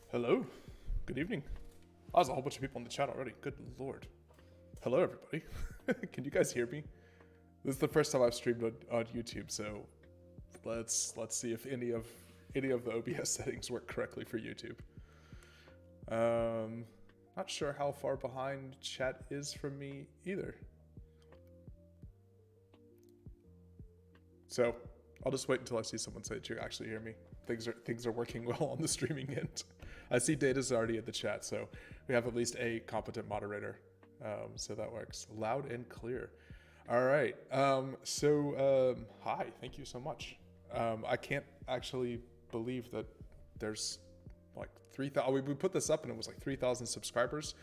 Hello, good evening. Oh, there's a whole bunch of people in the chat already. Good lord. Hello, everybody. Can you guys hear me? This is the first time I've streamed on YouTube, so let's see if any of the OBS settings work correctly for YouTube. Not sure how far behind chat is from me either. So I'll just wait until I see someone say that you actually hear me. Things are working well on the streaming end. I see Data's already in the chat, so we have at least a competent moderator. So that works loud and clear. All right. Hi, thank you so much. I can't actually believe that there's like 3,000. We put this up and it was like 3,000 subscribers,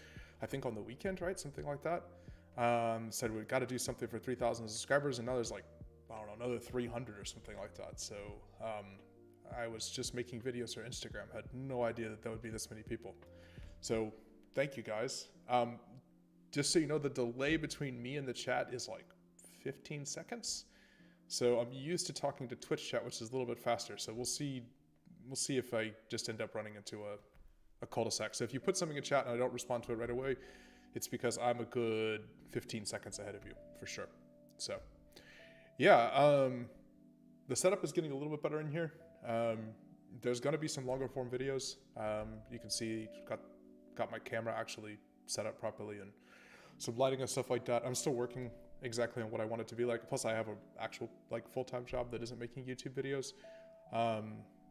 I think on the weekend, right? Something like that. Said we got to do something for 3,000 subscribers, and now there's like, I don't know, another 300 or something like that. So I was just making videos for Instagram. I had no idea that there would be this many people. So thank you guys. Just so you know, the delay between me and the chat is like 15 seconds. So I'm used to talking to Twitch chat, which is a little bit faster. So we'll see if I just end up running into a cul-de-sac. So if you put something in chat and I don't respond to it right away, it's because I'm a good 15 seconds ahead of you, for sure. So yeah, the setup is getting a little bit better in here. There's going to be some longer form videos. You can see got my camera actually set up properly and some lighting and stuff like that. I'm still working exactly on what I want it to be like. Plus I have an actual like full-time job that isn't making YouTube videos,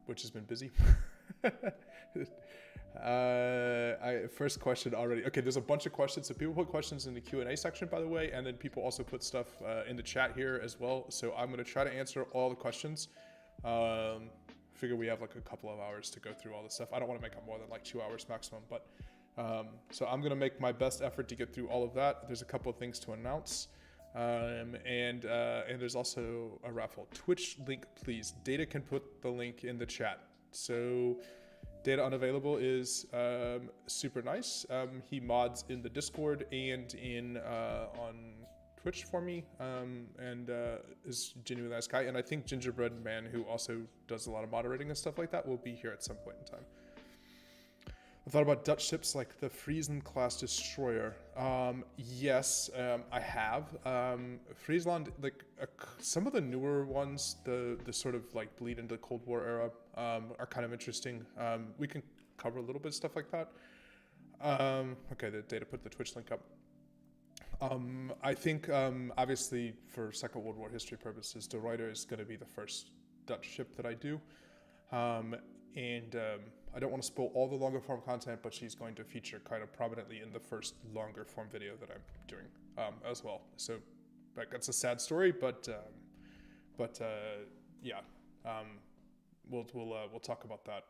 which has been busy. First question already. Okay, there's a bunch of questions. So people put questions in the Q&A section, by the way, and then people also put stuff in the chat here as well. So I'm going to try to answer all the questions. Figure we have like a couple of hours to go through all this stuff. I don't want to make it more than like 2 hours maximum, but so I'm going to make my best effort to get through all of that. There's a couple of things to announce. And there's also a raffle. Twitch link, please. Data can put the link in the chat. So Data Unavailable is super nice. He mods in the Discord and in on Twitch for me, and is genuinely nice guy. And I think Gingerbread Man, who also does a lot of moderating and stuff like that, will be here at some point in time. I thought about Dutch ships like the Friesland-class destroyer. Yes, I have. Friesland, like some of the newer ones, the sort of like bleed into the Cold War era, are kind of interesting. We can cover a little bit of stuff like that. Okay, the Data put the Twitch link up. I think obviously for Second World War history purposes, the writer is going to be the first Dutch ship that I do. And I don't want to spoil all the longer form content, but she's going to feature kind of prominently in the first longer form video that I'm doing as well. So like, that's a sad story, but yeah, we'll talk about that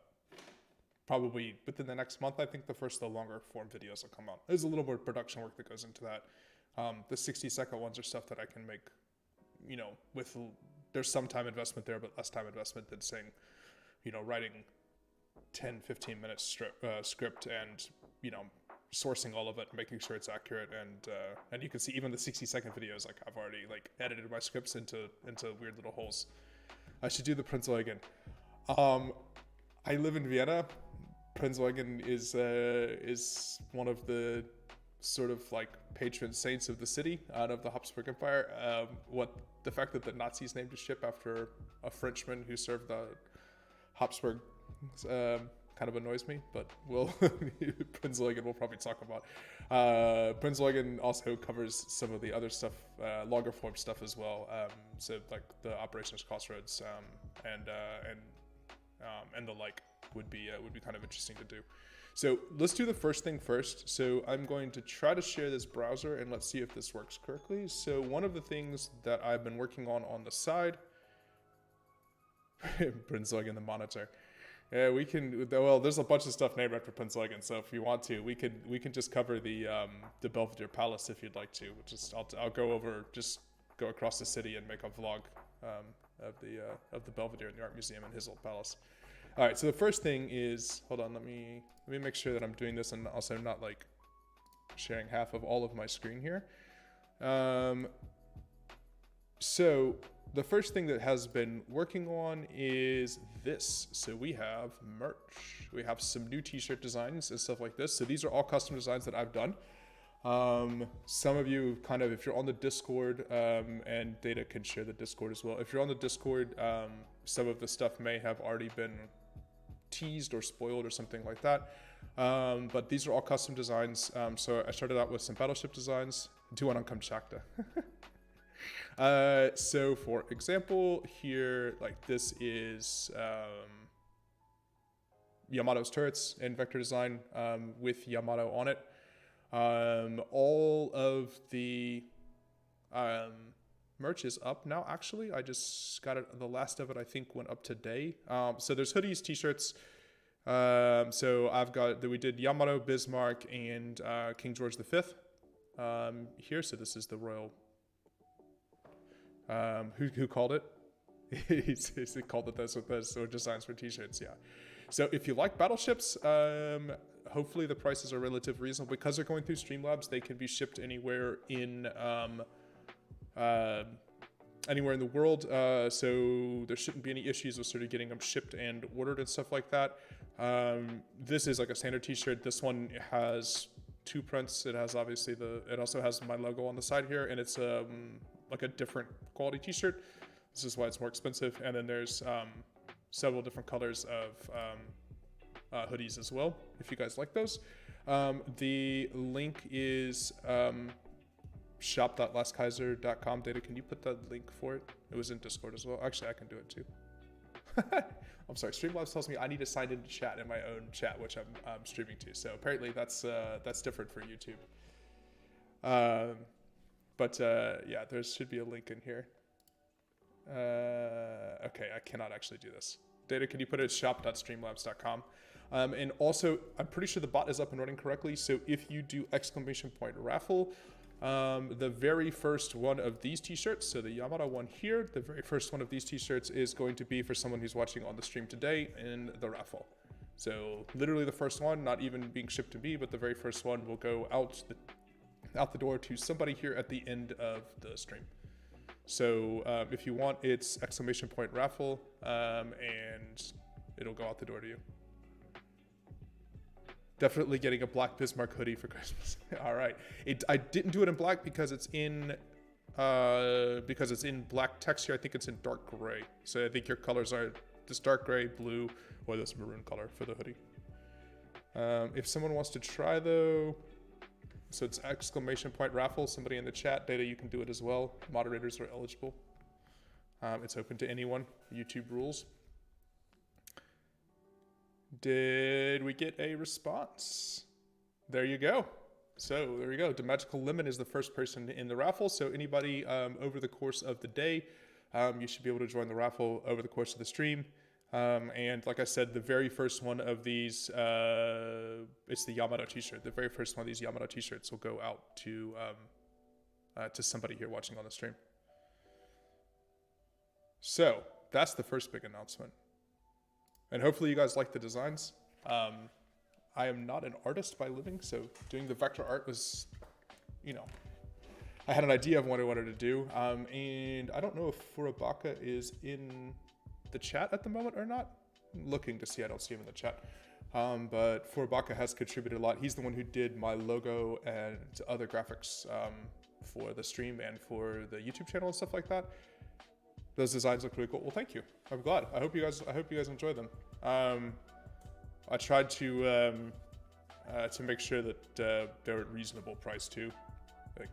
probably within the next month. I think the longer form videos will come out. There's a little more production work that goes into that. The 60-second ones are stuff that I can make, you know, there's some time investment there, but less time investment than saying, you know, writing 10, 15 minutes script and, you know, sourcing all of it, making sure it's accurate. And you can see even the 60-second videos, like I've already like edited my scripts into weird little holes. I should do the Prinzeugen. I live in Vienna. Prinzeugen is one of the sort of like patron saints of the city out of the Habsburg Empire. The fact that the Nazis named a ship after a Frenchman who served the Habsburg kind of annoys me, but Prinzeugen we'll probably talk about. Prinzeugen also covers some of the other stuff, longer form stuff as well. So like the Operations Crossroads and the like would be kind of interesting to do. So let's do the first thing first. So I'm going to try to share this browser and let's see if this works correctly. So one of the things that I've been working on the side, Prinzeugen the monitor. Yeah, we can. Well, there's a bunch of stuff named after Prinzeugen. So if you want to, we can just cover the Belvedere Palace if you'd like to. I'll go across the city and make a vlog of the Belvedere in the Art Museum and his old palace. All right. So the first thing is, hold on. Let me make sure that I'm doing this and also not like sharing half of all of my screen here. So the first thing that has been working on is this. So we have merch. We have some new t-shirt designs and stuff like this. So these are all custom designs that I've done. Some of you kind of, if you're on the Discord, and Data can share the Discord as well. If you're on the Discord, some of the stuff may have already been teased or spoiled or something like that. But these are all custom designs. So I started out with some battleship designs. Do one on Kamchatka. So for example, here, like this is Yamato's turrets in vector design with Yamato on it. All of the merch is up now, actually. I just got it, the last of it I think went up today. So there's hoodies, t-shirts. So we did Yamato, Bismarck, and King George V here. So this is the royal. Who called it? he called it those designs for t-shirts. Yeah. So if you like battleships, hopefully the prices are relatively reasonable because they're going through Streamlabs. They can be shipped anywhere in the world. So there shouldn't be any issues with sort of getting them shipped and ordered and stuff like that. This is like a standard t-shirt. This one has two prints. It has obviously it also has my logo on the side here, and it's like a different quality t-shirt. This is why it's more expensive. And then there's several different colors of hoodies as well, if you guys like those. The link is shop.lastkaiser.com. Data, can you put that link for it? It was in Discord as well. Actually, I can do it too. I'm sorry, Streamlabs tells me I need to sign into chat in my own chat, which I'm streaming to. So apparently that's different for YouTube. But yeah, there should be a link in here. Okay, I cannot actually do this. Data, can you put it at shop.streamlabs.com? And also, I'm pretty sure the bot is up and running correctly. So if you do !raffle, the very first one of these t-shirts, so the Yamato one here, the very first one of these t-shirts is going to be for someone who's watching on the stream today in the raffle. So literally the first one, not even being shipped to me, but the very first one will go out the door to somebody here at the end of the stream. So if you want, it's !raffle, and it'll go out the door to you. Definitely getting a black Bismarck hoodie for Christmas. All right. I didn't do it in black because it's in black text here. I think it's in dark gray. So I think your colors are this dark gray, blue, or this maroon color for the hoodie. If someone wants to try though, So it's !raffle. Somebody in the chat, Data, you can do it as well. Moderators are eligible. It's open to anyone. YouTube rules. Did we get a response? There you go. So there you go. The Magical Lemon is the first person in the raffle. So anybody over the course of the day, you should be able to join the raffle over the course of the stream. And like I said, the very first one of these, it's the Yamato t-shirt. The very first one of these Yamato t-shirts will go out to somebody here watching on the stream. So that's the first big announcement. And hopefully you guys like the designs. I am not an artist by living, so doing the vector art was, I had an idea of what I wanted to do. And I don't know if Furabaka is in the chat at the moment or not. I'm looking to see, I don't see him in the chat. But Furabaka has contributed a lot. He's the one who did my logo and other graphics for the stream and for the YouTube channel and stuff like that. Those designs look really cool. Well, thank you. I'm glad. I hope you guys enjoy them. I tried to make sure that they're at reasonable price too. Like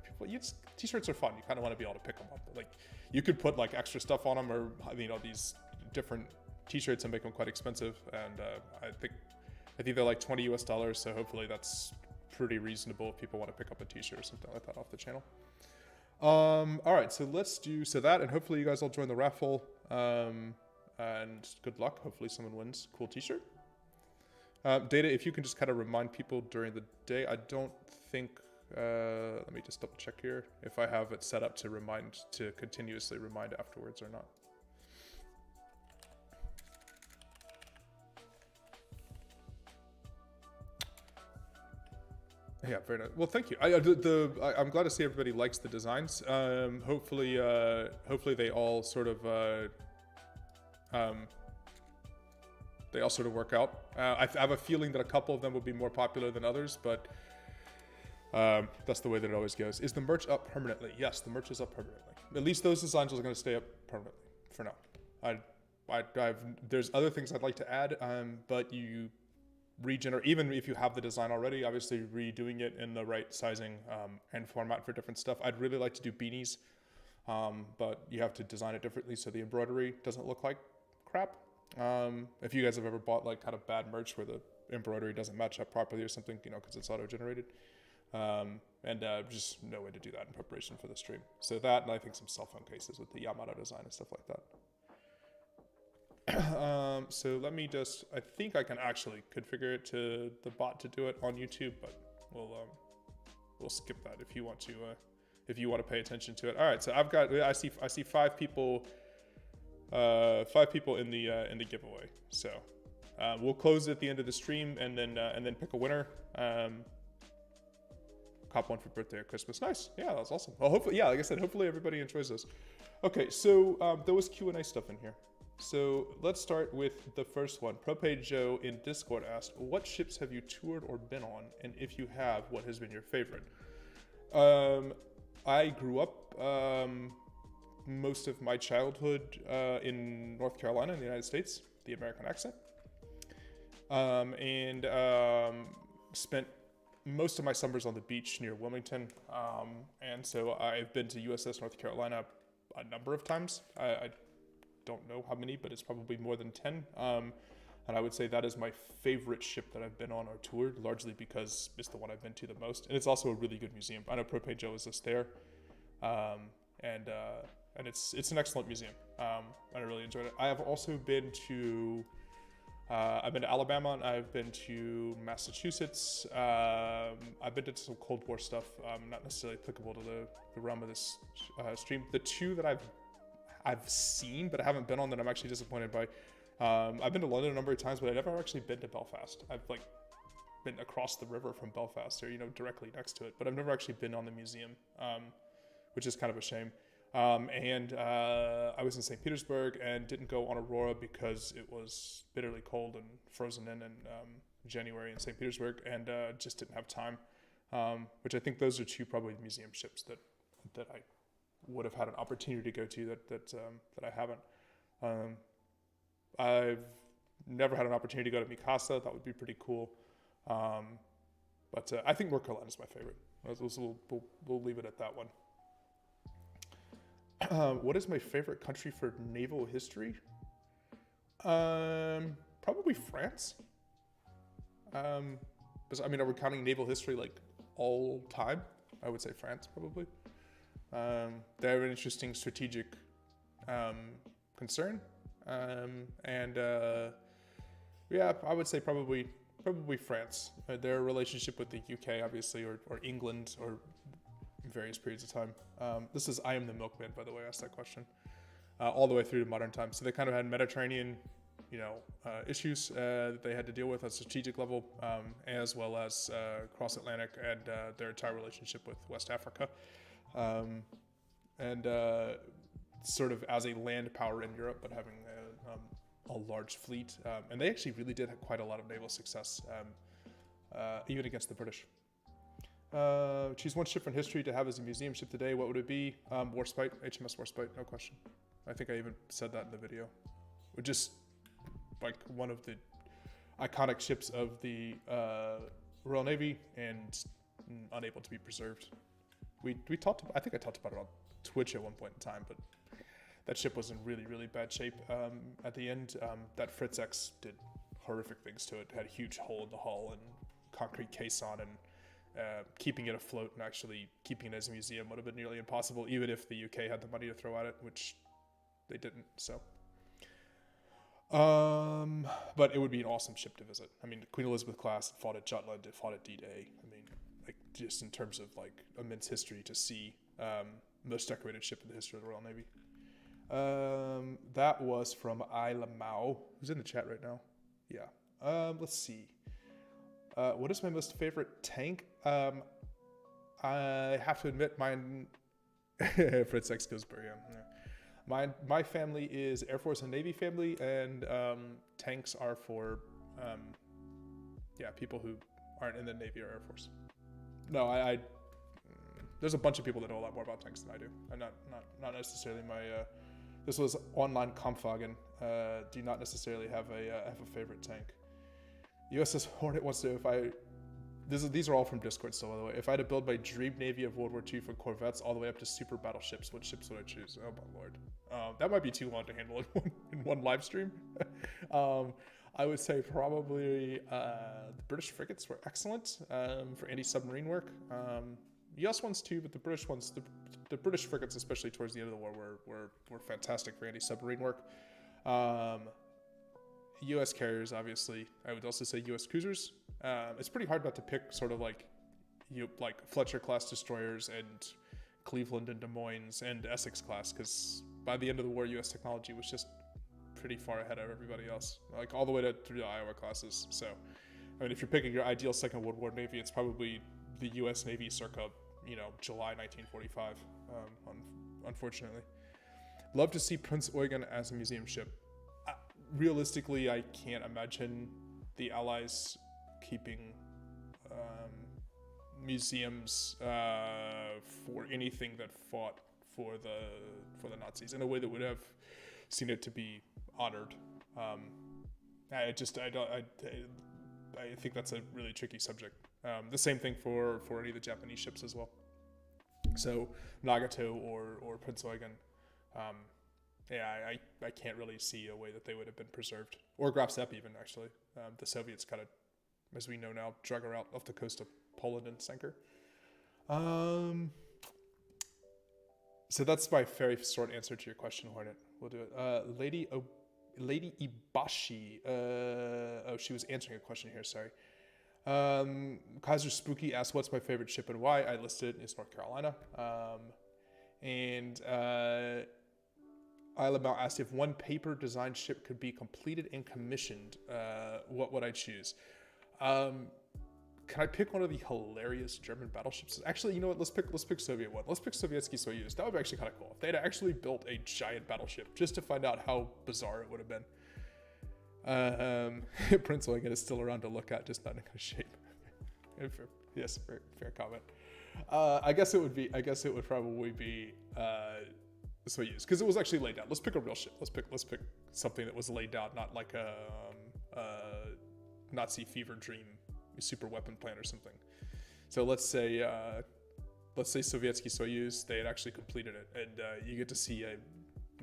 t-shirts are fun. You kind of want to be able to pick them up. Like you could put like extra stuff on them, or these different t-shirts and make them quite expensive. And I think they're like $20 US. So hopefully that's pretty reasonable if people want to pick up a t-shirt or something like that off the channel. All right, so let's do that, and hopefully you guys all join the raffle. And good luck. Hopefully someone wins. Cool t-shirt. Data, if you can just kind of remind people during the day. I don't think, let me just double check here, if I have it set up to continuously remind afterwards or not. Yeah, very nice. Well, thank you. I'm glad to see everybody likes the designs. Hopefully they all sort of work out. I have a feeling that a couple of them will be more popular than others, but that's the way that it always goes. Is the merch up permanently? Yes, the merch is up permanently. At least those designs are going to stay up permanently for now. There's other things I'd like to add, but you regenerate, even if you have the design already, obviously redoing it in the right sizing and format for different stuff. I'd really like to do beanies, but you have to design it differently so the embroidery doesn't look like crap. If you guys have ever bought like kind of bad merch where the embroidery doesn't match up properly or something, because it's auto-generated, and just no way to do that in preparation for the stream. So that, and I think some cell phone cases with the Yamato design and stuff like that. So let me I think I can actually configure it to the bot to do it on YouTube, but we'll skip that if you want to pay attention to it. All right, so I see 5 people, 5 people in the giveaway. So we'll close at the end of the stream and then pick a winner. Cop one for birthday or Christmas. Nice. Yeah, that's awesome. Well, hopefully, yeah, like I said, hopefully everybody enjoys this. Okay, so there was Q&A stuff in here. So let's start with the first one. Propage Joe in Discord asked, what ships have you toured or been on? And if you have, what has been your favorite? I grew up most of my childhood in North Carolina in the United States, the American accent. And spent most of my summers on the beach near Wilmington. And so I've been to USS North Carolina a number of times. I don't know how many, but it's probably more than 10. And I would say that is my favorite ship that I've been on or toured, largely because it's the one I've been to the most. And it's also a really good museum. I know Propage Joe is just there. And it's an excellent museum. And I really enjoyed it. I have also been to, I've been to Alabama, and I've been to Massachusetts. I've been to some Cold War stuff, not necessarily applicable to the realm of this stream. The two that I've seen, but I haven't been on that I'm actually disappointed by. I've been to London a number of times, but I've never actually been to Belfast. I've been across the river from Belfast, or directly next to it, but I've never actually been on the museum, which is kind of a shame. And I was in St. Petersburg and didn't go on Aurora because it was bitterly cold and frozen in January in St. Petersburg, and just didn't have time. Which I think those are two probably museum ships that I would have had an opportunity to go to that I haven't. I've never had an opportunity to go to Mikasa. That would be pretty cool. But I think North Carolina is my favorite. We'll leave it at that one. What is my favorite country for naval history? Probably France. Because, I mean, are we counting naval history like all time? I would say France, probably. They have an interesting strategic concern. Yeah, I would say probably France. Their relationship with the UK, obviously, or England, or various periods of time. This is I Am the Milkman, by the way, I asked that question. All the way through to modern times. So they kind of had Mediterranean, issues that they had to deal with at a strategic level, as well as cross-Atlantic and their entire relationship with West Africa. Sort of as a land power in Europe, but having a large fleet. And they actually really did have quite a lot of naval success, even against the British. Choose one ship from history to have as a museum ship today. What would it be? Warspite, HMS Warspite, no question. I think I even said that in the video. We're just like one of the iconic ships of the Royal Navy and unable to be preserved. I think I talked about it on Twitch at one point in time, but that ship was in really, really bad shape. At the end, that Fritz X did horrific things to it. It had a huge hole in the hull and concrete caisson, and keeping it afloat and actually keeping it as a museum would have been nearly impossible, even if the UK had the money to throw at it, which they didn't, so. But it would be an awesome ship to visit. I mean, Queen Elizabeth class fought at Jutland, it fought at D-Day. I mean, like, just in terms of like immense history to see, most decorated ship in the history of the Royal Navy. That was from Isla Mao, who's in the chat right now. Yeah. Let's see. What is my most favorite tank? I have to admit mine, Fritz X Gillsbury, yeah. My family is Air Force and Navy family, and tanks are for, people who aren't in the Navy or Air Force. No, there's a bunch of people that know a lot more about tanks than I do. I'm not necessarily my, this was online Kampfwagen, do not necessarily have a favorite tank. USS Hornet wants to, these are all from Discord still, by the way. If I had to build my dream Navy of World War II from corvettes all the way up to super battleships, what ships would I choose? Oh my lord. That might be too long to handle in one live stream. I would say probably the British frigates were excellent for anti-submarine work. US ones too, but the British ones, the British frigates, especially towards the end of the war, were fantastic for anti-submarine work. US carriers, obviously. I would also say US cruisers. It's pretty hard not to pick sort of like Fletcher class destroyers and Cleveland and Des Moines and Essex class, because by the end of the war, US technology was just pretty far ahead of everybody else, like all the way through the Iowa classes. So, I mean, if you're picking your ideal Second World War Navy, it's probably the US Navy circa, July 1945, unfortunately. Love to see Prince Eugen as a museum ship. Realistically, I can't imagine the Allies keeping museums for anything that fought for the Nazis in a way that would have seen it to be honored. I think that's a really tricky subject. The same thing for any of the Japanese ships as well. So Nagato or Prince Eugen. I can't really see a way that they would have been preserved. Or Graf Zepp even, actually. The Soviets kind of, as we know now, drug her out off the coast of Poland and sank her. So that's my very short answer to your question, Hornet. We'll do it. Lady Ibashi. She was answering a question here, sorry. Kaiser Spooky asked, what's my favorite ship and why? I listed it. It's North Carolina. Isla Mao asked, if one paper design ship could be completed and commissioned, what would I choose? Can I pick one of the hilarious German battleships? Actually, you know what? Let's pick Soviet one. Let's pick Sovietsky Soyuz. That would be actually kind of cool. If they'd actually built a giant battleship just to find out how bizarre it would have been. Prince Eugen is still around to look at, just not in good shape. Yes, fair comment. I guess it would probably be Soyuz, because it was actually laid down. Let's pick a real ship. Let's pick something that was laid down, not like a Nazi fever dream super weapon plant or something. So let's say let's say Sovietsky Soyuz, they had actually completed it, and you get to see a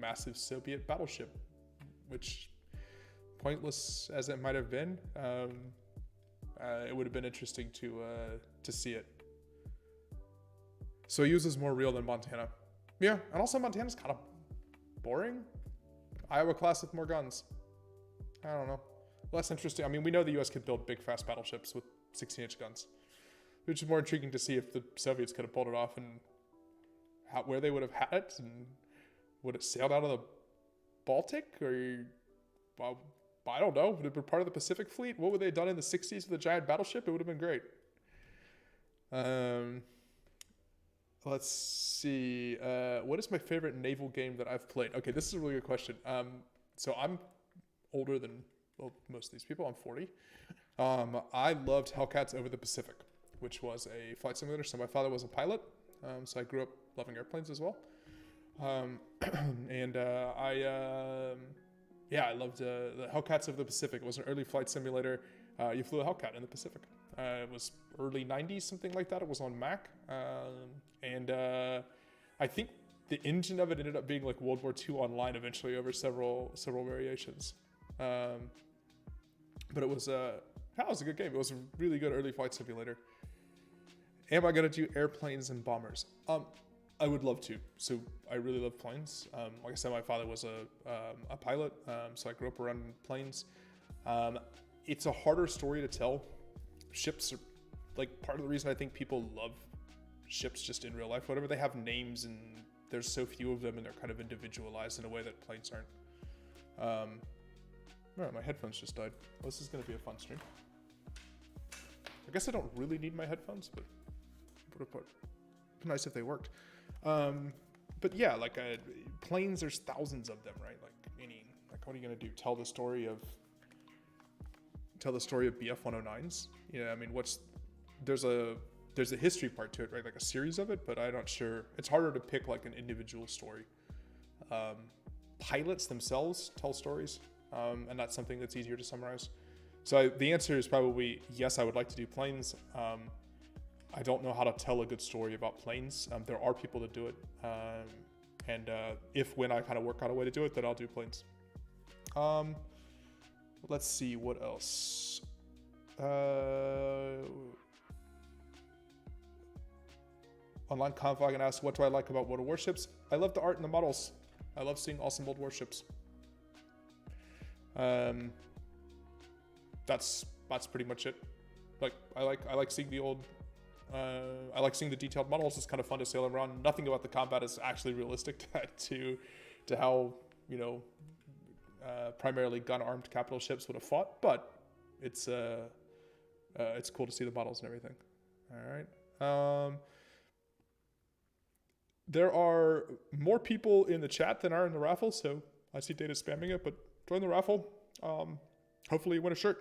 massive Soviet battleship, which, pointless as it might have been, it would have been interesting to see it. Soyuz is more real than Montana. Yeah, and also Montana's kind of boring. Iowa class with more guns. I don't know. Less interesting. I mean, we know the US could build big, fast battleships with 16-inch guns, which is more intriguing to see if the Soviets could have pulled it off and where they would have had it, and would it sailed out of the Baltic, or, well, I don't know. Would it have been part of the Pacific Fleet? What would they have done in the 60s with a giant battleship? It would have been great. Let's see. What is my favorite naval game that I've played? Okay, this is a really good question. So I'm older than most of these people. I'm 40. I loved Hellcats Over the Pacific, which was a flight simulator. So my father was a pilot, so I grew up loving airplanes as well. I loved the Hellcats of the Pacific. It was an early flight simulator. You flew a Hellcat in the Pacific. It was early 90s, something like that. It was on Mac. I think the engine of it ended up being like World War II Online eventually over several variations. But it was that was a good game. It was a really good early flight simulator. Am I going to do airplanes and bombers? I would love to. So I really love planes. Like I said, my father was a pilot, so I grew up around planes. It's a harder story to tell. Ships are like part of the reason I think people love ships just in real life. Whatever, they have names and there's so few of them, and they're kind of individualized in a way that planes aren't. My headphones just died. Well, this is going to be a fun stream. I guess I don't really need my headphones, but it would be nice if they worked. But yeah, like planes, there's thousands of them, right? Like what are you gonna do? Tell the story of BF-109s? I mean, there's a history part to it, right? Like a series of it, but I'm not sure. It's harder to pick like an individual story. Pilots themselves tell stories, and that's something that's easier to summarize. So the answer is probably yes, I would like to do planes. I don't know how to tell a good story about planes. There are people that do it. When I kind of work out a way to do it, then I'll do planes. Let's see, what else? Online Conflag asks, what do I like about World of Warships? I love the art and the models. I love seeing awesome old warships. That's pretty much it. Like I like seeing the old. I like seeing the detailed models. It's kind of fun to sail around. Nothing about the combat is actually realistic to how primarily gun-armed capital ships would have fought, but it's cool to see the models and everything. All right. There are more people in the chat than are in the raffle, so I see Data spamming it, but join the raffle. Hopefully you win a shirt.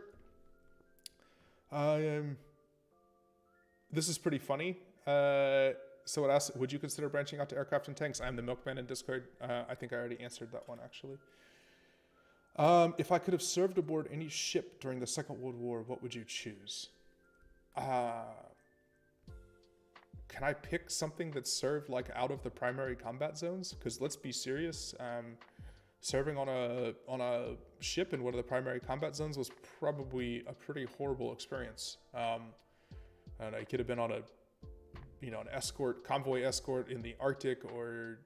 This is pretty funny. So it asks, would you consider branching out to aircraft and tanks? I'm the milkman in Discord. I think I already answered that one, actually. If I could have served aboard any ship during the Second World War, what would you choose? Can I pick something that served like out of the primary combat zones? Because let's be serious. Serving on a ship in one of the primary combat zones was probably a pretty horrible experience. And I could have been on an convoy escort in the Arctic, or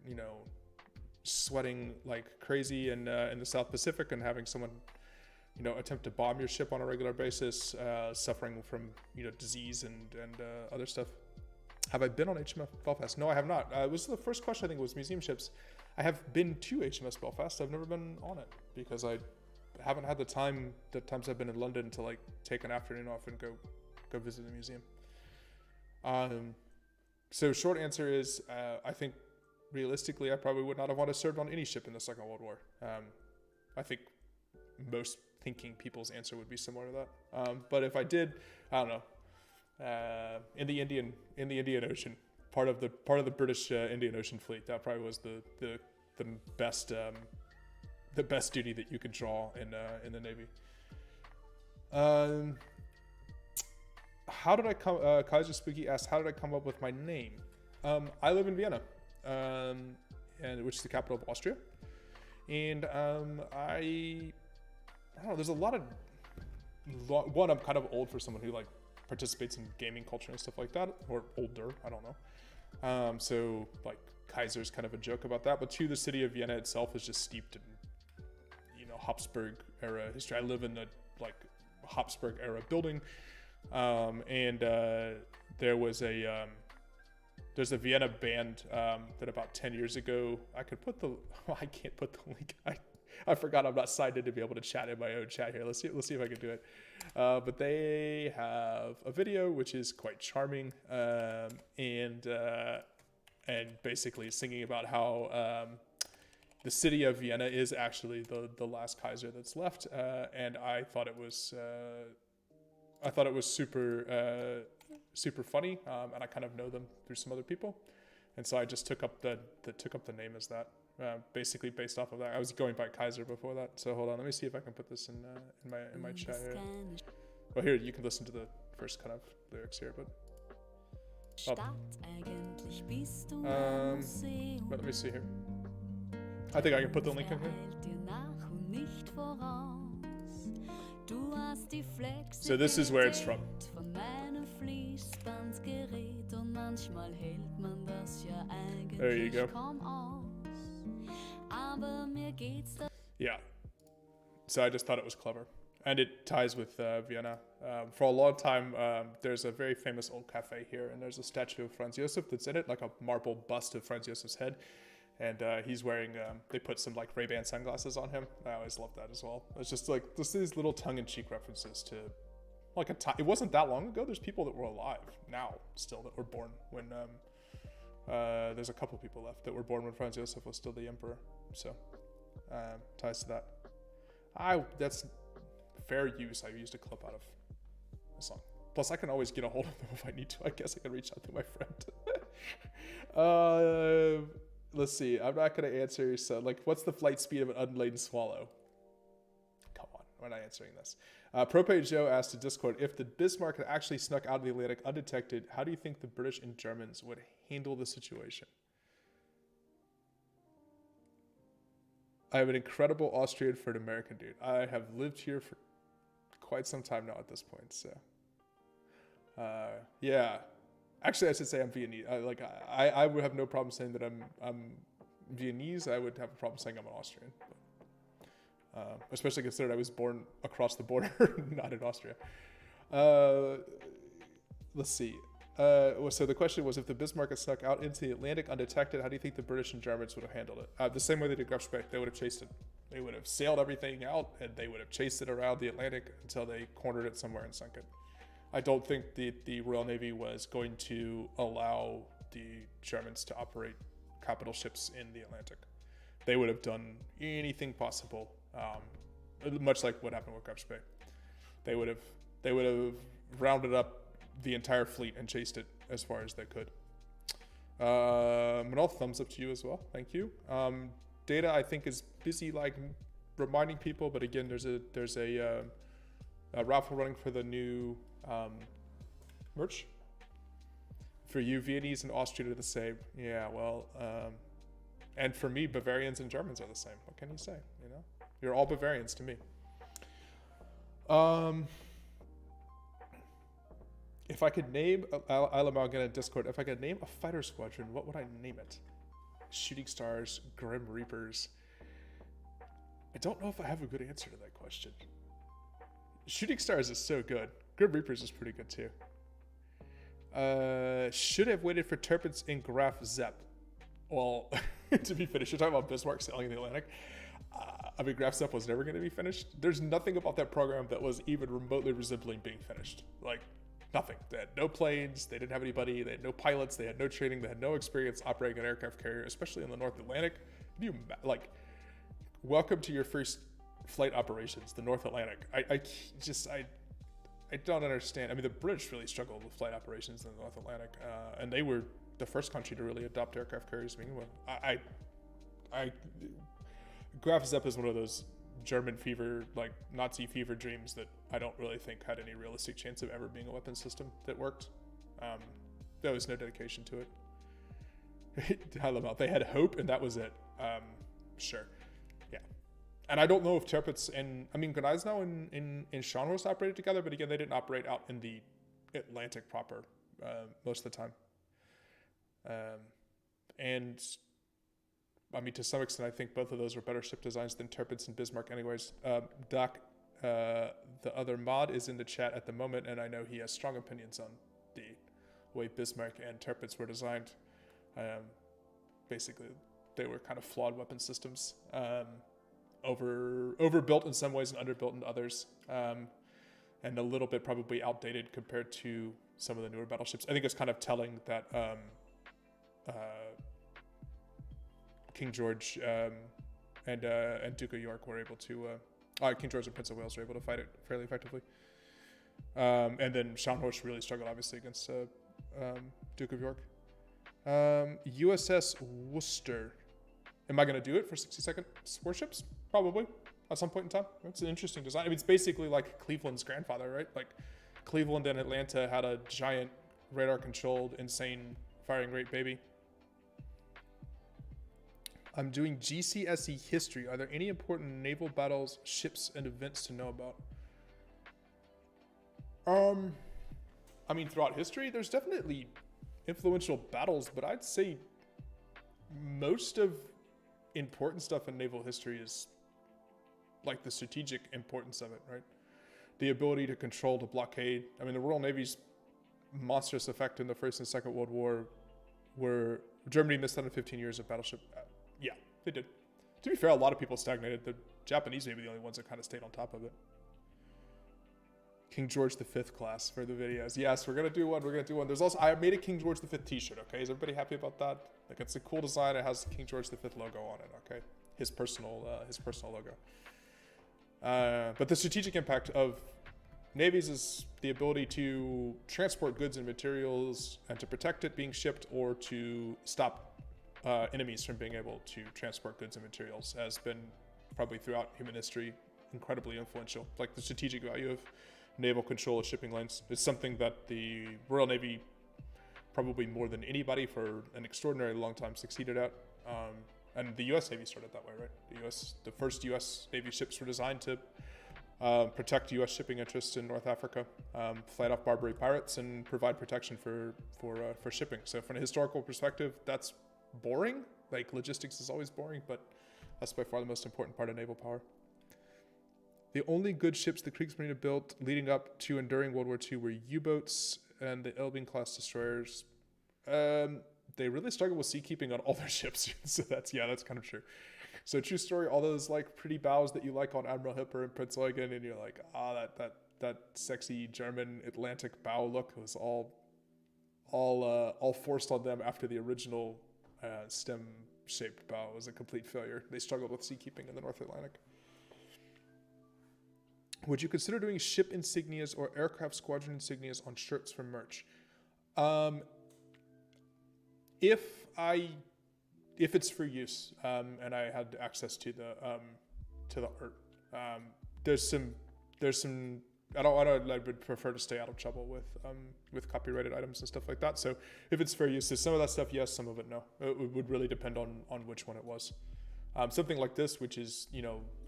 sweating like crazy in the South Pacific and having someone attempt to bomb your ship on a regular basis, suffering from disease and other stuff. Have I been on HMS Belfast? No, I have not. It was the first question. I think it was museum ships. I have been to HMS Belfast. I've never been on it because I haven't had the time. The times I've been in London to like take an afternoon off and go visit the museum. So short answer is, I think realistically, I probably would not have wanted to serve on any ship in the Second World War. I think most thinking people's answer would be similar to that. But if I did, I don't know. In the Indian Ocean, part of the British Indian Ocean Fleet, that probably was the best duty that you could draw in the Navy. How did I come? Kaiser Spooky asked, how did I come up with my name? I live in Vienna, and which is the capital of Austria. And I don't know, there's a lot of, one, I'm kind of old for someone who like participates in gaming culture and stuff like that, or older, I don't know. So like Kaiser's kind of a joke about that, but two, the city of Vienna itself is just steeped in, you know, Habsburg era history. I live in a like Habsburg era building, and there was a there's a Vienna band that about 10 years ago, I could put the, I can't put the link. I forgot I'm not signed in to be able to chat in my own chat here. Let's see if I can do it. But they have a video which is quite charming, and basically singing about how the city of Vienna is actually the LastKaiser that's left, and I thought it was super funny, and I kind of know them through some other people, and so I just took up the name as that, basically based off of that. I was going by Kaiser before that, so hold on, let me see if I can put this in my chat here. Well, here you can listen to the first kind of lyrics here, but let me see here. I think I can put the link in here. So this is where it's from. There you go. Yeah. So I just thought it was clever. And it ties with Vienna. For a long time, there's a very famous old cafe here, and there's a statue of Franz Josef that's in it, like a marble bust of Franz Josef's head. And he's wearing, they put some like Ray-Ban sunglasses on him. I always love that as well. It's just like, just these little tongue-in-cheek references to like a time. It wasn't that long ago. There's people that were alive now still that were born when, there's a couple people left that were born when Franz Josef was still the emperor. So, ties to that. That's fair use. I used a clip out of a song. Plus, I can always get a hold of them if I need to. I guess I can reach out to my friend. Let's see. I'm not going to answer. So, like, what's the flight speed of an unladen swallow? Come on. We're not answering this. Propane Joe asked to Discord, if the Bismarck had actually snuck out of the Atlantic undetected, how do you think the British and Germans would handle the situation? I have an incredible Austrian for an American dude. I have lived here for quite some time now at this point. So, yeah. Actually, I should say I'm Viennese. I would have no problem saying that I'm Viennese. I would have a problem saying I'm an Austrian, especially considering I was born across the border, not in Austria. Let's see. So the question was, if the Bismarck had snuck out into the Atlantic undetected, how do you think the British and Germans would have handled it? The same way they did Grafspeck. They would have chased it. They would have sailed everything out, and they would have chased it around the Atlantic until they cornered it somewhere and sunk it. I don't think the Royal Navy was going to allow the Germans to operate capital ships in the Atlantic. They would have done anything possible, much like what happened with Grafspeck. They would have rounded up the entire fleet and chased it as far as they could. Manol, thumbs up to you as well. Thank you. Data, I think, is busy like reminding people, but again, there's a raffle running for the new merch. For you, Viennese and Austrian are the same. Yeah, well, and for me, Bavarians and Germans are the same. What can you say? You know, you're all Bavarians to me. If I could name, I'll get a Discord. If I could name a fighter squadron, what would I name it? Shooting Stars, Grim Reapers. I don't know if I have a good answer to that question. Shooting Stars is so good. Grim Reapers is pretty good too. Should have waited for Turpins and Graf Zepp. Well, to be finished, you're talking about Bismarck sailing in the Atlantic. I mean, Graf Zepp was never going to be finished. There's nothing about that program that was even remotely resembling being finished. Like, nothing. They had no planes. They didn't have anybody. They had no pilots. They had no training. They had no experience operating an aircraft carrier, especially in the North Atlantic. Welcome to your first flight operations, the North Atlantic. I don't understand. I mean, the British really struggled with flight operations in the North Atlantic, and they were the first country to really adopt aircraft carriers. Graf Zepp is one of those German fever, like Nazi fever dreams that I don't really think had any realistic chance of ever being a weapon system that worked. There was no dedication to it. I love how they had hope and that was it. Sure. Yeah. And I don't know if Tirpitz and, I mean, Gdansk in Scharnhorst operated together, but again, they didn't operate out in the Atlantic proper most of the time. And I mean, to some extent, I think both of those are better ship designs than Tirpitz and Bismarck anyways. Doc, the other mod, is in the chat at the moment, and I know he has strong opinions on the way Bismarck and Tirpitz were designed. Basically, they were kind of flawed weapon systems, overbuilt in some ways and underbuilt in others, and a little bit probably outdated compared to some of the newer battleships. I think it's kind of telling that King George and Duke of York were able to, King George and Prince of Wales were able to fight it fairly effectively. And then Scharnhorst really struggled, obviously, against Duke of York. USS Worcester. Am I going to do it for 60-second warships? Probably, at some point in time. It's an interesting design. I mean, it's basically like Cleveland's grandfather, right? Like, Cleveland and Atlanta had a giant radar-controlled, insane firing rate baby. I'm doing GCSE history. Are there any important naval battles, ships, and events to know about? I mean, throughout history, there's definitely influential battles, but I'd say most of important stuff in naval history is like the strategic importance of it, right? The ability to control, to blockade. I mean, the Royal Navy's monstrous effect in the First and Second World War were Germany missed out on 15 years of battleship. Yeah, they did. To be fair, a lot of people stagnated. The Japanese may be the only ones that kind of stayed on top of it. King George V class for the videos. Yes, we're gonna do one. There's also, I made a King George V t-shirt. Okay, is everybody happy about that? Like, it's a cool design. It has King George V logo on it. Okay, his personal logo. But the strategic impact of navies is the ability to transport goods and materials and to protect it being shipped, or to stop enemies from being able to transport goods and materials, has been probably throughout human history incredibly influential. Like, the strategic value of naval control of shipping lanes is something that the Royal Navy, probably more than anybody for an extraordinarily long time, succeeded at. And the U.S. Navy started that way, right? The first U.S. Navy ships were designed to protect U.S. shipping interests in North Africa, fight off Barbary pirates, and provide protection for shipping. So from a historical perspective, that's boring. Like, logistics is always boring, but that's by far the most important part of naval power. The only good ships the Kriegsmarine built leading up to and during World War II were U-boats and the Elbing-class destroyers. They really struggled with seakeeping on all their ships, so that's kind of true. So, true story, all those like pretty bows that you like on Admiral Hipper and Prince Eugen, and you're like, that sexy German Atlantic bow look was all forced on them after the original stem-shaped bow was a complete failure. They struggled with seakeeping in the North Atlantic. Would you consider doing ship insignias or aircraft squadron insignias on shirts for merch? If it's for use, and I had access to the art, there's some. I would prefer to stay out of trouble with copyrighted items and stuff like that. So if it's fair use, some of that stuff yes, some of it no. It would really depend on which one it was. Something like this, which is,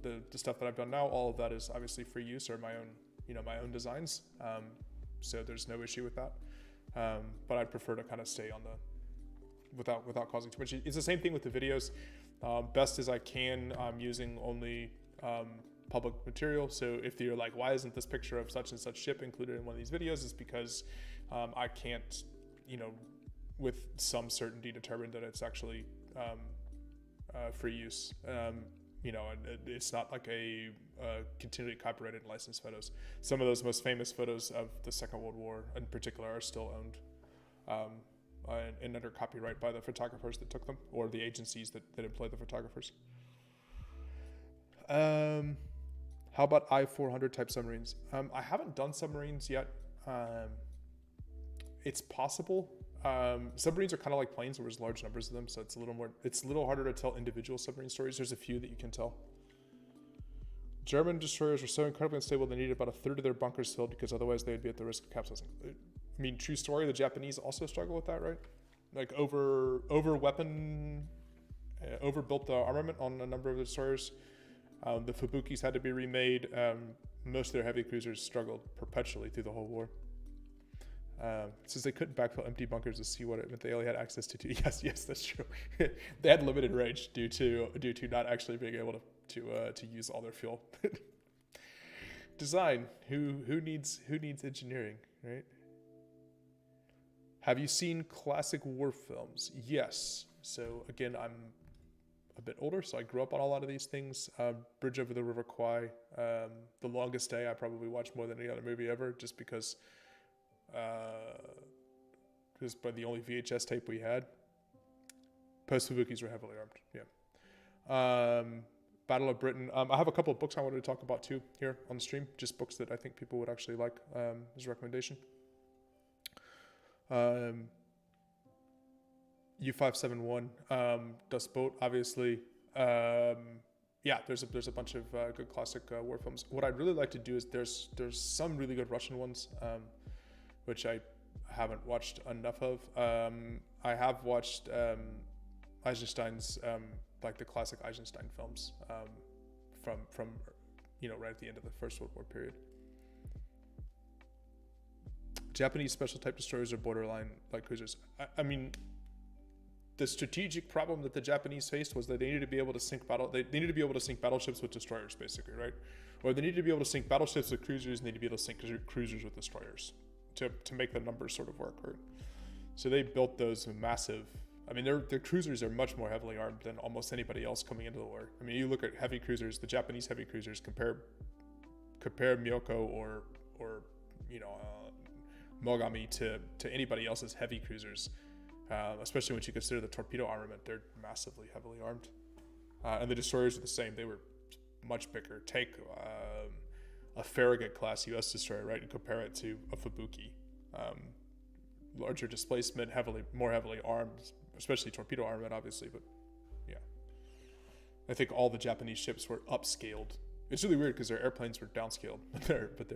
the stuff that I've done now, all of that is obviously free use or my own designs. So there's no issue with that. But I'd prefer to kind of stay on without causing too much. It's the same thing with the videos. Best as I can, I'm using only public material. So if you're like, why isn't this picture of such and such ship included in one of these videos? It's because I can't, with some certainty determine that it's actually free use. It's not like a continually copyrighted and licensed photos. Some of those most famous photos of the Second World War in particular are still owned and under copyright by the photographers that took them, or the agencies that employ the photographers. How about I-400 type submarines? I haven't done submarines yet. It's possible. Submarines are kind of like planes where there's large numbers of them, so it's a little harder to tell individual submarine stories. There's a few that you can tell. German destroyers were so incredibly unstable they needed about a third of their bunkers filled because otherwise they would be at the risk of capsizing. I mean, true story, the Japanese also struggle with that, right? like overbuilt the armament on a number of the destroyers. The Fubukis had to be remade. Most of their heavy cruisers struggled perpetually through the whole war. Since they couldn't backfill empty bunkers to see what it meant, they only had access to two. Yes, that's true. They had limited range due to not actually being able to use all their fuel. Design. Who needs engineering, right? Have you seen classic war films? Yes. So again, I'm a bit older, so I grew up on a lot of these things. Bridge Over the River Kwai, The Longest Day, I probably watched more than any other movie ever, just because it was by the only VHS tape we had. Post-Fubukis were heavily armed, yeah. Battle of Britain. I have a couple of books I wanted to talk about too here on the stream, just books that I think people would actually like as a recommendation. U571, Dust Boat, obviously. Yeah, there's a bunch of good classic war films. What I'd really like to do is there's some really good Russian ones, which I haven't watched enough of. I have watched Eisenstein's like the classic Eisenstein films from right at the end of the First World War period. Japanese special type destroyers are borderline light cruisers. I mean, the strategic problem that the Japanese faced was that they needed to be able to sink they needed to be able to sink battleships with destroyers, basically, right? Or they needed to be able to sink battleships with cruisers, and they needed to be able to sink cruisers with destroyers to make the numbers sort of work, right? So they built those massive. I mean, their cruisers are much more heavily armed than almost anybody else coming into the war. I mean, you look at heavy cruisers, the Japanese heavy cruisers, compare Myoko or Mogami to anybody else's heavy cruisers, especially when you consider the torpedo armament. They're massively heavily armed, and the destroyers are the same. They were much bigger. Take a Farragut class U.S. destroyer, right, and compare it to a Fubuki. Larger displacement, more heavily armed, especially torpedo armament, obviously. But yeah, I think all the Japanese ships were upscaled. It's really weird because their airplanes were downscaled, but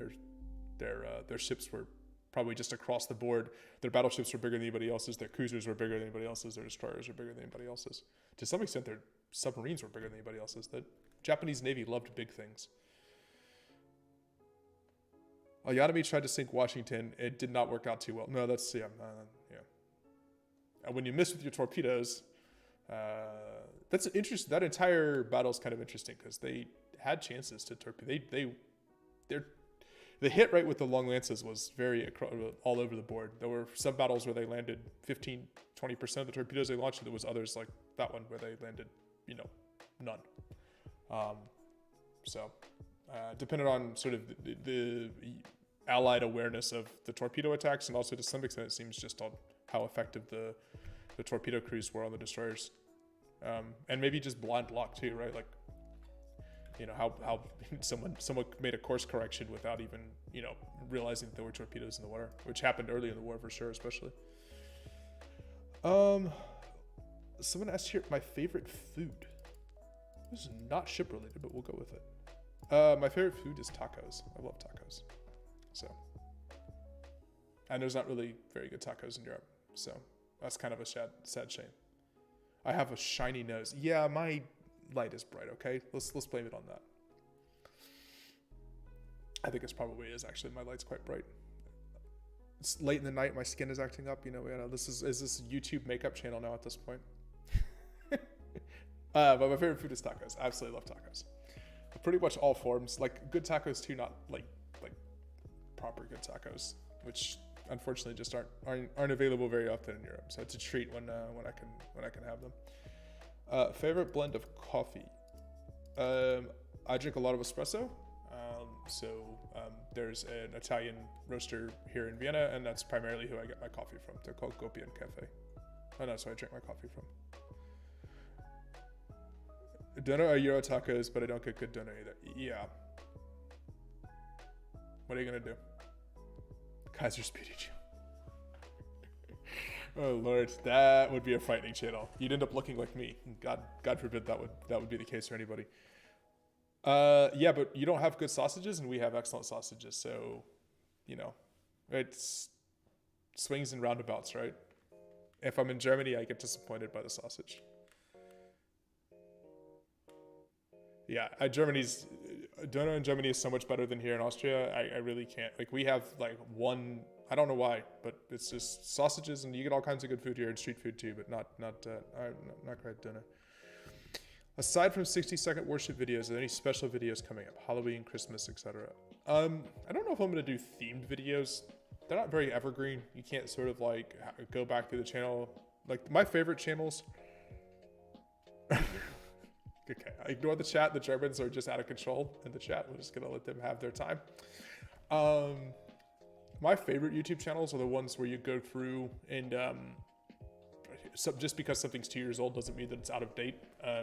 their ships were probably just across the board. Their battleships were bigger than anybody else's. Their cruisers were bigger than anybody else's. Their destroyers were bigger than anybody else's. To some extent, their submarines were bigger than anybody else's. The Japanese Navy loved big things. Yanami tried to sink Washington. It did not work out too well. No, that's, yeah. And when you miss with your torpedoes, that's interesting. That entire battle is kind of interesting because they had chances to torpedo. The hit rate with the long lances was very all over the board. There were some battles where they landed 15, 20% of the torpedoes they launched, and there was others like that one where they landed, none. Depended on sort of the Allied awareness of the torpedo attacks, and also to some extent it seems just on how effective the torpedo crews were on the destroyers. And maybe just blind luck too, right? Like, how someone made a course correction without even, realizing that there were torpedoes in the water, which happened early in the war for sure, especially. Someone asked here, my favorite food. This is not ship related, but we'll go with it. My favorite food is tacos. I love tacos. So, and there's not really very good tacos in Europe. So that's kind of a sad shame. I have a shiny nose. Yeah, my light is bright, okay? Let's blame it on that. I think it probably is actually. My light's quite bright. It's late in the night. My skin is acting up. This is this YouTube makeup channel now at this point. But my favorite food is tacos. I absolutely love tacos. Pretty much all forms. Like good tacos too, not like proper good tacos, which unfortunately just aren't available very often in Europe. So it's a treat when I can have them. Favorite blend of coffee. I drink a lot of espresso. There's an Italian roaster here in Vienna, and that's primarily who I get my coffee from. They're called Gopian Cafe. Oh no, so I drink my coffee from. Doner are Euro tacos, but I don't get good doner either. Yeah. What are you gonna do? Kaiser's Beauty Gym. Oh Lord, that would be a frightening channel. You'd end up looking like me. God forbid that would be the case for anybody. Yeah, but you don't have good sausages, and we have excellent sausages. So, it's swings and roundabouts, right? If I'm in Germany, I get disappointed by the sausage. Yeah, Germany's doner in Germany is so much better than here in Austria. I really can't. Like we have like one. I don't know why, but it's just sausages, and you get all kinds of good food here and street food too, but not quite doner. Aside from 60-second worship videos, are there any special videos coming up? Halloween, Christmas, etc. I don't know if I'm gonna do themed videos. They're not very evergreen. You can't sort of like go back through the channel. Like my favorite channels. Okay, I ignore the chat. The Germans are just out of control in the chat. We're just gonna let them have their time. My favorite YouTube channels are the ones where you go through and just because something's 2 years old doesn't mean that it's out of date.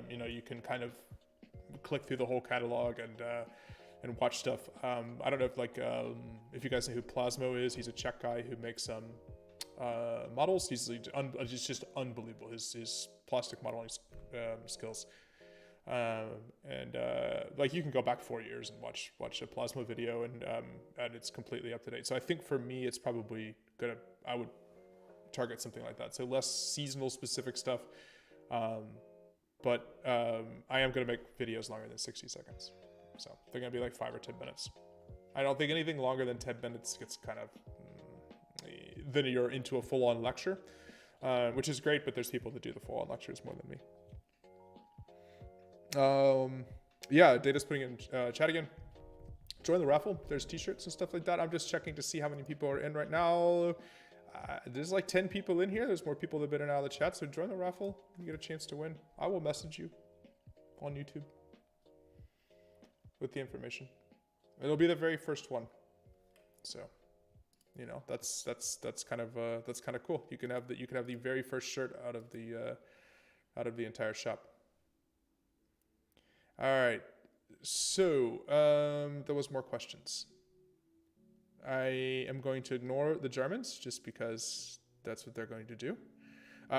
You know, you can kind of click through the whole catalog and watch stuff. I don't know if you guys know who Plasmo is. He's a Czech guy who makes models. He's just unbelievable. His plastic modeling skills. Like you can go back 4 years and watch a Plasmo video and it's completely up to date. So I think for me, it's probably I would target something like that. So less seasonal specific stuff. But I am going to make videos longer than 60 seconds. So they're going to be like 5 or 10 minutes. I don't think anything longer than 10 minutes gets kind of, then you're into a full-on lecture, which is great, but there's people that do the full-on lectures more than me. Yeah, Data's putting in chat again. Join the raffle. There's t-shirts and stuff like that. I'm just checking to see how many people are in right now. There's like 10 people in here. There's more people that have been in and out of the chat. So join the raffle. You get a chance to win. I will message you on YouTube with the information. It'll be the very first one. So, you know, that's kind of cool. You can have the very first shirt out of the entire shop. All right. So, there was more questions. I am going to ignore the Germans just because that's what they're going to do.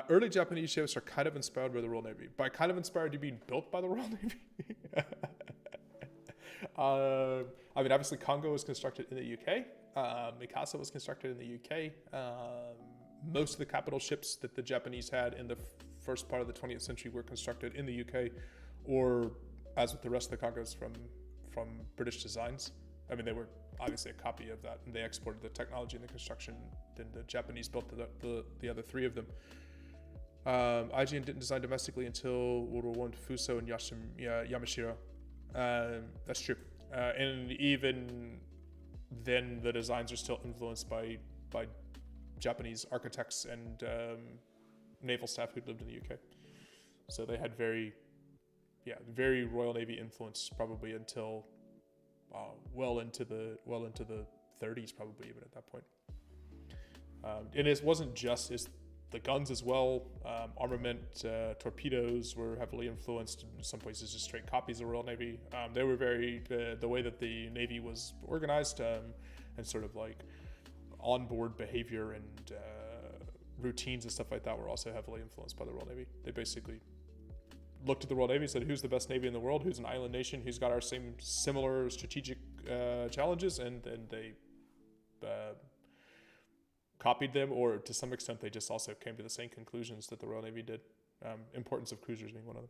Early Japanese ships are kind of inspired by the Royal Navy. By kind of inspired, you mean built by the Royal Navy? I mean, obviously Congo was constructed in the UK. Mikasa was constructed in the UK. Most of the capital ships that the Japanese had in the first part of the 20th century were constructed in the UK, or as with the rest of the Congos, from British designs. I mean, they were obviously a copy of that, and they exported the technology and the construction. Then the Japanese built the other three of them. IGN didn't design domestically until World War I, Fuso and Yamashiro. That's true. And even then, the designs are still influenced by Japanese architects and naval staff who lived in the UK. So they had very Royal Navy influence probably until well into the 30s, probably even at that point. And it wasn't just the guns as well. Armament, torpedoes were heavily influenced. In some places, just straight copies of Royal Navy. They were the way that the Navy was organized and sort of like onboard behavior and routines and stuff like that were also heavily influenced by the Royal Navy. They basically looked at the Royal Navy and said, who's the best Navy in the world? Who's an island nation? Who's got our similar strategic challenges? And then they copied them, or to some extent, they just also came to the same conclusions that the Royal Navy did. Importance of cruisers being one of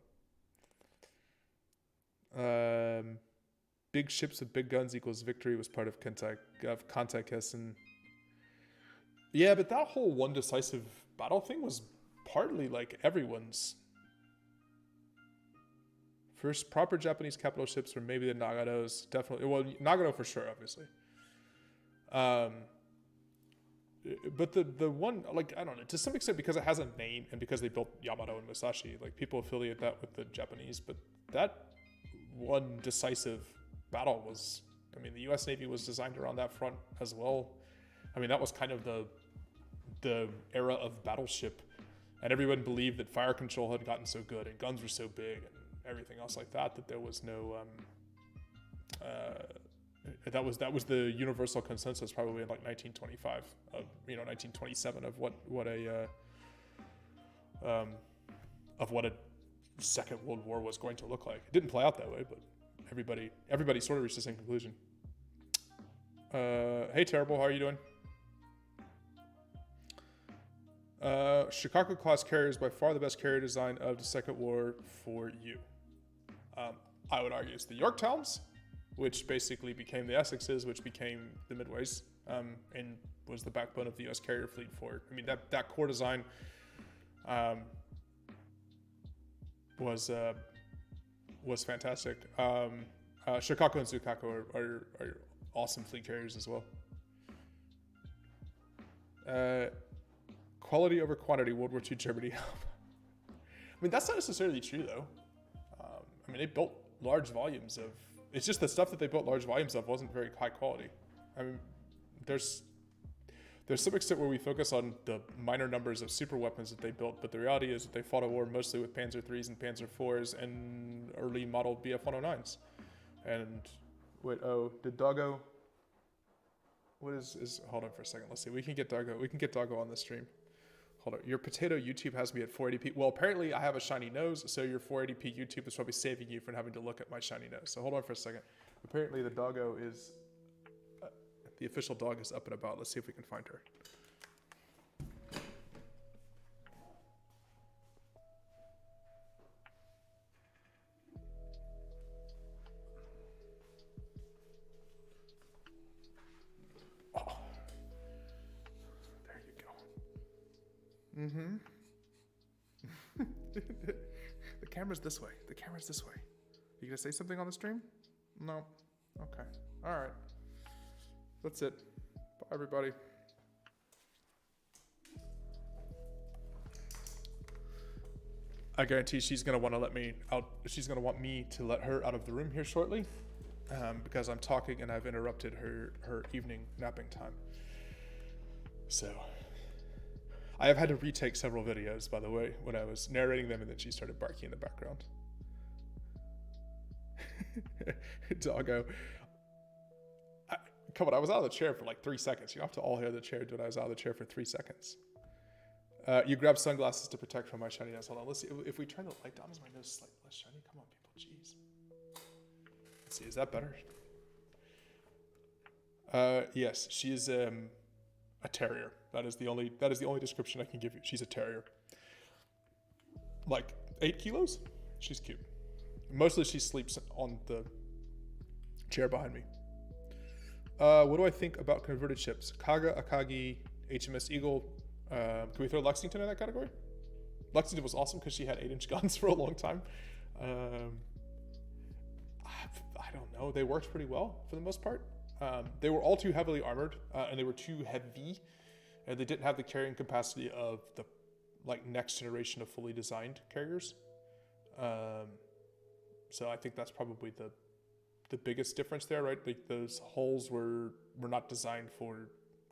them. Big ships with big guns equals victory was part of Kantai-Kessen. Yeah, but that whole one decisive battle thing was partly like everyone's. First proper Japanese capital ships were maybe the Nagatos, definitely. Well, Nagato for sure, obviously. But the one, like, I don't know, to some extent because it has a name and because they built Yamato and Musashi, like people affiliate that with the Japanese. But that one decisive battle was, I mean, the U.S. Navy was designed around that front as well. I mean, that was kind of the era of battleship, and everyone believed that fire control had gotten so good and guns were so big and everything else like that there was no that was the universal consensus probably in like 1925 of 1927 of what a Second World War was going to look like. It didn't play out that way, but everybody sort of reached the same conclusion. Hey Terrible, how are you doing? Chicago class carrier is by far the best carrier design of the Second War for you. I would argue it's the Yorktowns, which basically became the Essexes, which became the Midways, and was the backbone of the U.S. carrier fleet for. I mean, that core design was fantastic. Shikaku and Tsukaku are awesome fleet carriers as well. Quality over quantity, World War II Germany. I mean, that's not necessarily true, though. I mean, they built large volumes of... It's just the stuff that they built large volumes of wasn't very high quality. I mean, there's some extent where we focus on the minor numbers of super weapons that they built, but the reality is that they fought a war mostly with Panzer IIIs and Panzer IVs and early model Bf-109s. And wait, did Doggo... What is hold on for a second. Let's see. We can get Doggo on the stream. Hold on. Your potato YouTube has me at 480p. Well, apparently I have a shiny nose, so your 480p YouTube is probably saving you from having to look at my shiny nose. So hold on for a second. Apparently the Doggo is... the official dog is up and about. Let's see if we can find her. Mm-hmm. The camera's this way. The camera's this way. You gonna say something on the stream? No. Okay. All right. That's it. Bye, everybody. I guarantee she's gonna want to let me out. She's gonna want me to let her out of the room here shortly, because I'm talking and I've interrupted her evening napping time. So. I have had to retake several videos, by the way, when I was narrating them, and then she started barking in the background. Doggo. Come on, I was out of the chair for like 3 seconds. You don't have to all hear the chair, dude. I was out of the chair for 3 seconds. You grab sunglasses to protect from my shininess. Hold on, let's see. If we turn the light down, is my nose slightly less shiny? Come on, people, jeez. Let's see, is that better? Yes, she is a terrier. That is the only description I can give you. She's a terrier. Like 8 kilos? She's cute. Mostly she sleeps on the chair behind me. What do I think about converted ships? Kaga, Akagi, HMS Eagle. Can we throw Lexington in that category? Lexington was awesome because she had 8-inch guns for a long time. I don't know. They worked pretty well for the most part. They were all too heavily armored, and they were too heavy, and they didn't have the carrying capacity of the next generation of fully designed carriers. So I think that's probably the biggest difference there, right? Like those hulls were not designed for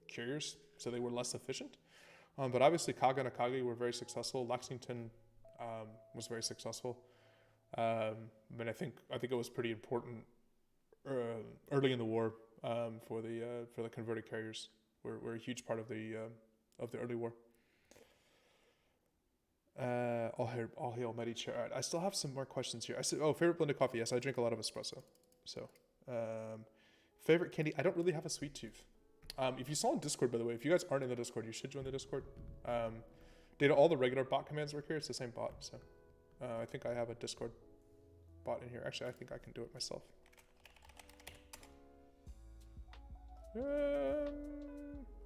carriers, so they were less efficient. But obviously Kaga and Akagi were very successful. Lexington was very successful. But I think it was pretty important early in the war. For the converted carriers were a huge part of the early war. All hail mighty chair. All right, I still have some more questions here. I said, favorite blended coffee. Yes, I drink a lot of espresso. So, favorite candy. I don't really have a sweet tooth. If you saw in Discord, by the way, if you guys aren't in the Discord, you should join the Discord. Data, all the regular bot commands work here. It's the same bot. So, I think I have a Discord bot in here. Actually, I think I can do it myself.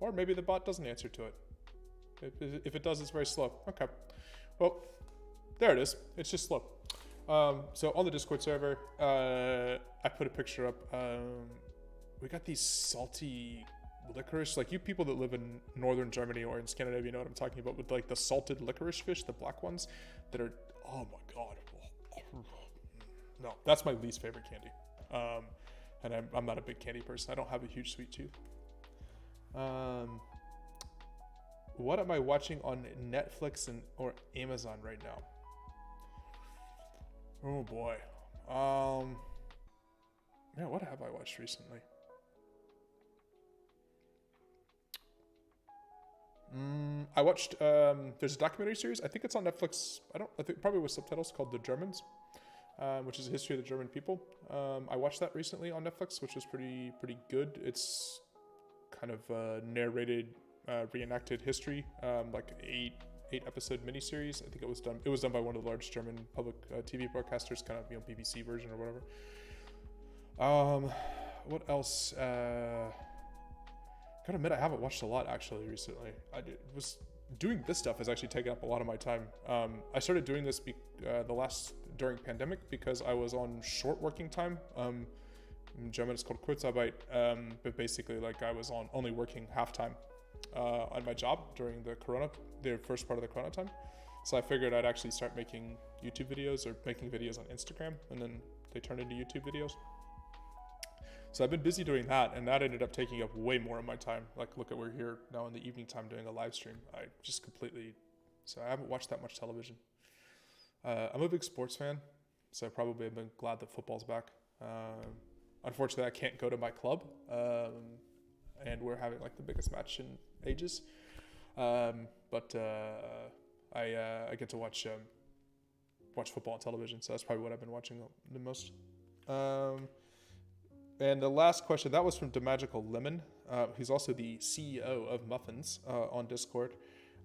Or maybe the bot doesn't answer to it. If it does, it's very slow. Okay. Well, there it is. It's just slow. So on the Discord server, I put a picture up. We got these salty licorice. Like you people that live in northern Germany or in Scandinavia, you know what I'm talking about, with like the salted licorice fish, the black ones that are, oh my God. No, that's my least favorite candy. And I'm not a big candy person. I don't have a huge sweet tooth. What am I watching on Netflix or Amazon right now? Oh boy. Man, what have I watched recently? I watched, there's a documentary series. I think it's on Netflix. I think probably with subtitles, called The Germans. Which is a history of the German people. I watched that recently on Netflix, which was pretty good. It's kind of narrated reenacted history, like eight episode miniseries. I think it was done by one of the large German public TV broadcasters, kind of BBC version or whatever. What else? Gotta admit, I haven't watched a lot actually recently. Was doing this stuff has actually taken up a lot of my time. I started doing this during pandemic because I was on short working time. In German it's called Kurzarbeit, but basically like I was only working half time on my job during the first part of the Corona time. So I figured I'd actually start making YouTube videos or making videos on Instagram, and then they turned into YouTube videos. So I've been busy doing that, and that ended up taking up way more of my time. Like, look at, we're here now in the evening time doing a live stream. So I haven't watched that much television. I'm a big sports fan, so I probably have been glad that football's back. Unfortunately, I can't go to my club, and we're having like the biggest match in ages. But I get to watch football on television, so that's probably what I've been watching the most. And the last question, that was from DeMagical Lemon. He's also the CEO of Muffins on Discord.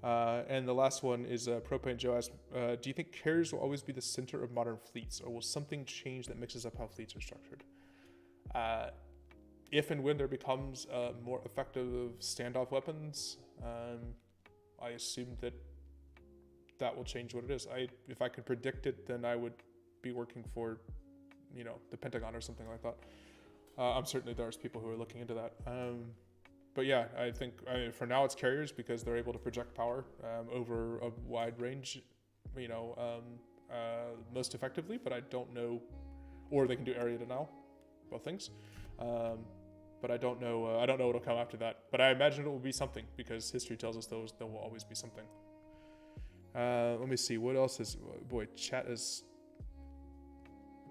And the last one is Propane Joe asks, do you think carriers will always be the center of modern fleets, or will something change that mixes up how fleets are structured? If and when there becomes more effective standoff weapons, I assume that will change what it is. If I could predict it, then I would be working for, the Pentagon or something like that. I'm certainly there's people who are looking into that. But yeah, I think for now it's carriers because they're able to project power over a wide range, most effectively. But I don't know, or they can do area denial, both things. But I don't know. I don't know what'll come after that. But I imagine it will be something because history tells us there will always be something. Let me see what else is. Boy, chat is.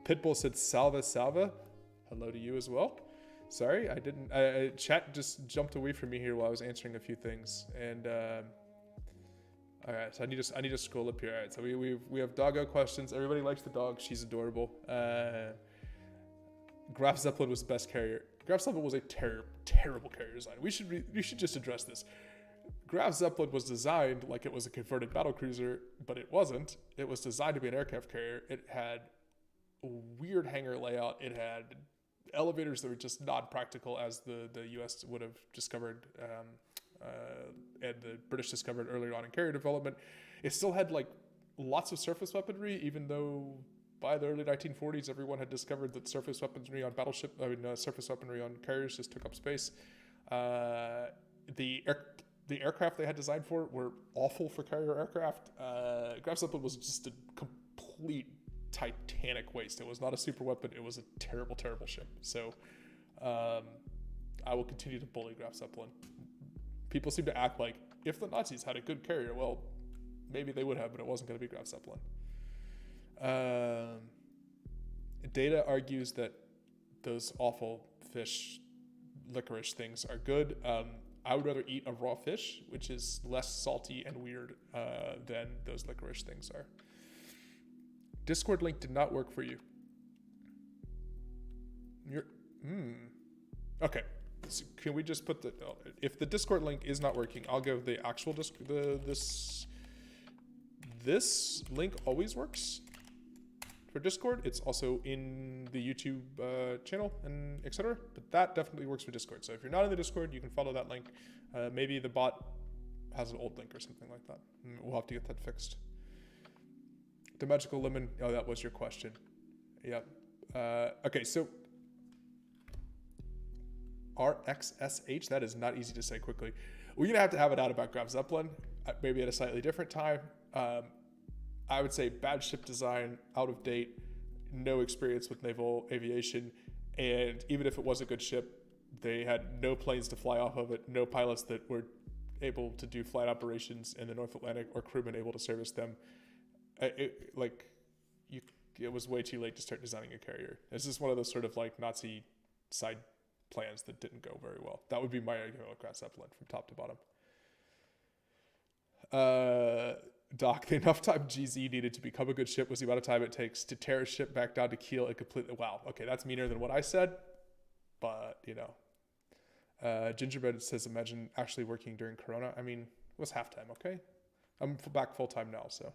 Pitbull said salva salva. Hello to you as well. Sorry, I didn't. Chat just jumped away from me here while I was answering a few things. And all right, so I need to scroll up here. All right, so we have doggo questions. Everybody likes the dog. She's adorable. Graf Zeppelin was the best carrier. Graf Zeppelin was a terrible carrier design. We should just address this. Graf Zeppelin was designed like it was a converted battlecruiser, but it wasn't. It was designed to be an aircraft carrier. It had a weird hangar layout. It had elevators that were just not practical, as the US would have discovered and the British discovered earlier on in carrier development. It still had like lots of surface weaponry, even though by the early 1940s everyone had discovered that surface weaponry on surface weaponry on carriers just took up space. The aircraft they had designed for were awful for carrier aircraft. Graf Zeppelin was just a complete titanic waste. It was not a super weapon. It was a terrible, terrible ship. So I will continue to bully Graf Zeppelin. People seem to act like if the Nazis had a good carrier, well, maybe they would have, but it wasn't going to be Graf Zeppelin. Data argues that those awful fish licorice things are good. I would rather eat a raw fish, which is less salty and weird than those licorice things are. Discord link did not work for you. Okay. So can we just put if the Discord link is not working, I'll go the actual this link always works for Discord. It's also in the YouTube channel and etc. But that definitely works for Discord. So if you're not in the Discord, you can follow that link. Maybe the bot has an old link or something like that. We'll have to get that fixed. The Magical Lemon. Oh, that was your question. Yep. Okay, so RXSH, that is not easy to say quickly. We're going to have it out about Graf Zeppelin, maybe at a slightly different time. I would say bad ship design, out of date, no experience with naval aviation, and even if it was a good ship, they had no planes to fly off of it, no pilots that were able to do flight operations in the North Atlantic, or crewmen able to service them. It was way too late to start designing a carrier. This is one of those sort of like Nazi side plans that didn't go very well. That would be my argument with Graf Zeppelin from top to bottom. Doc, the enough time GZ needed to become a good ship was the amount of time it takes to tear a ship back down to keel and completely. Wow, okay, that's meaner than what I said, but Gingerbread says, imagine actually working during Corona. I mean, it was halftime, okay? I'm back full time now, so.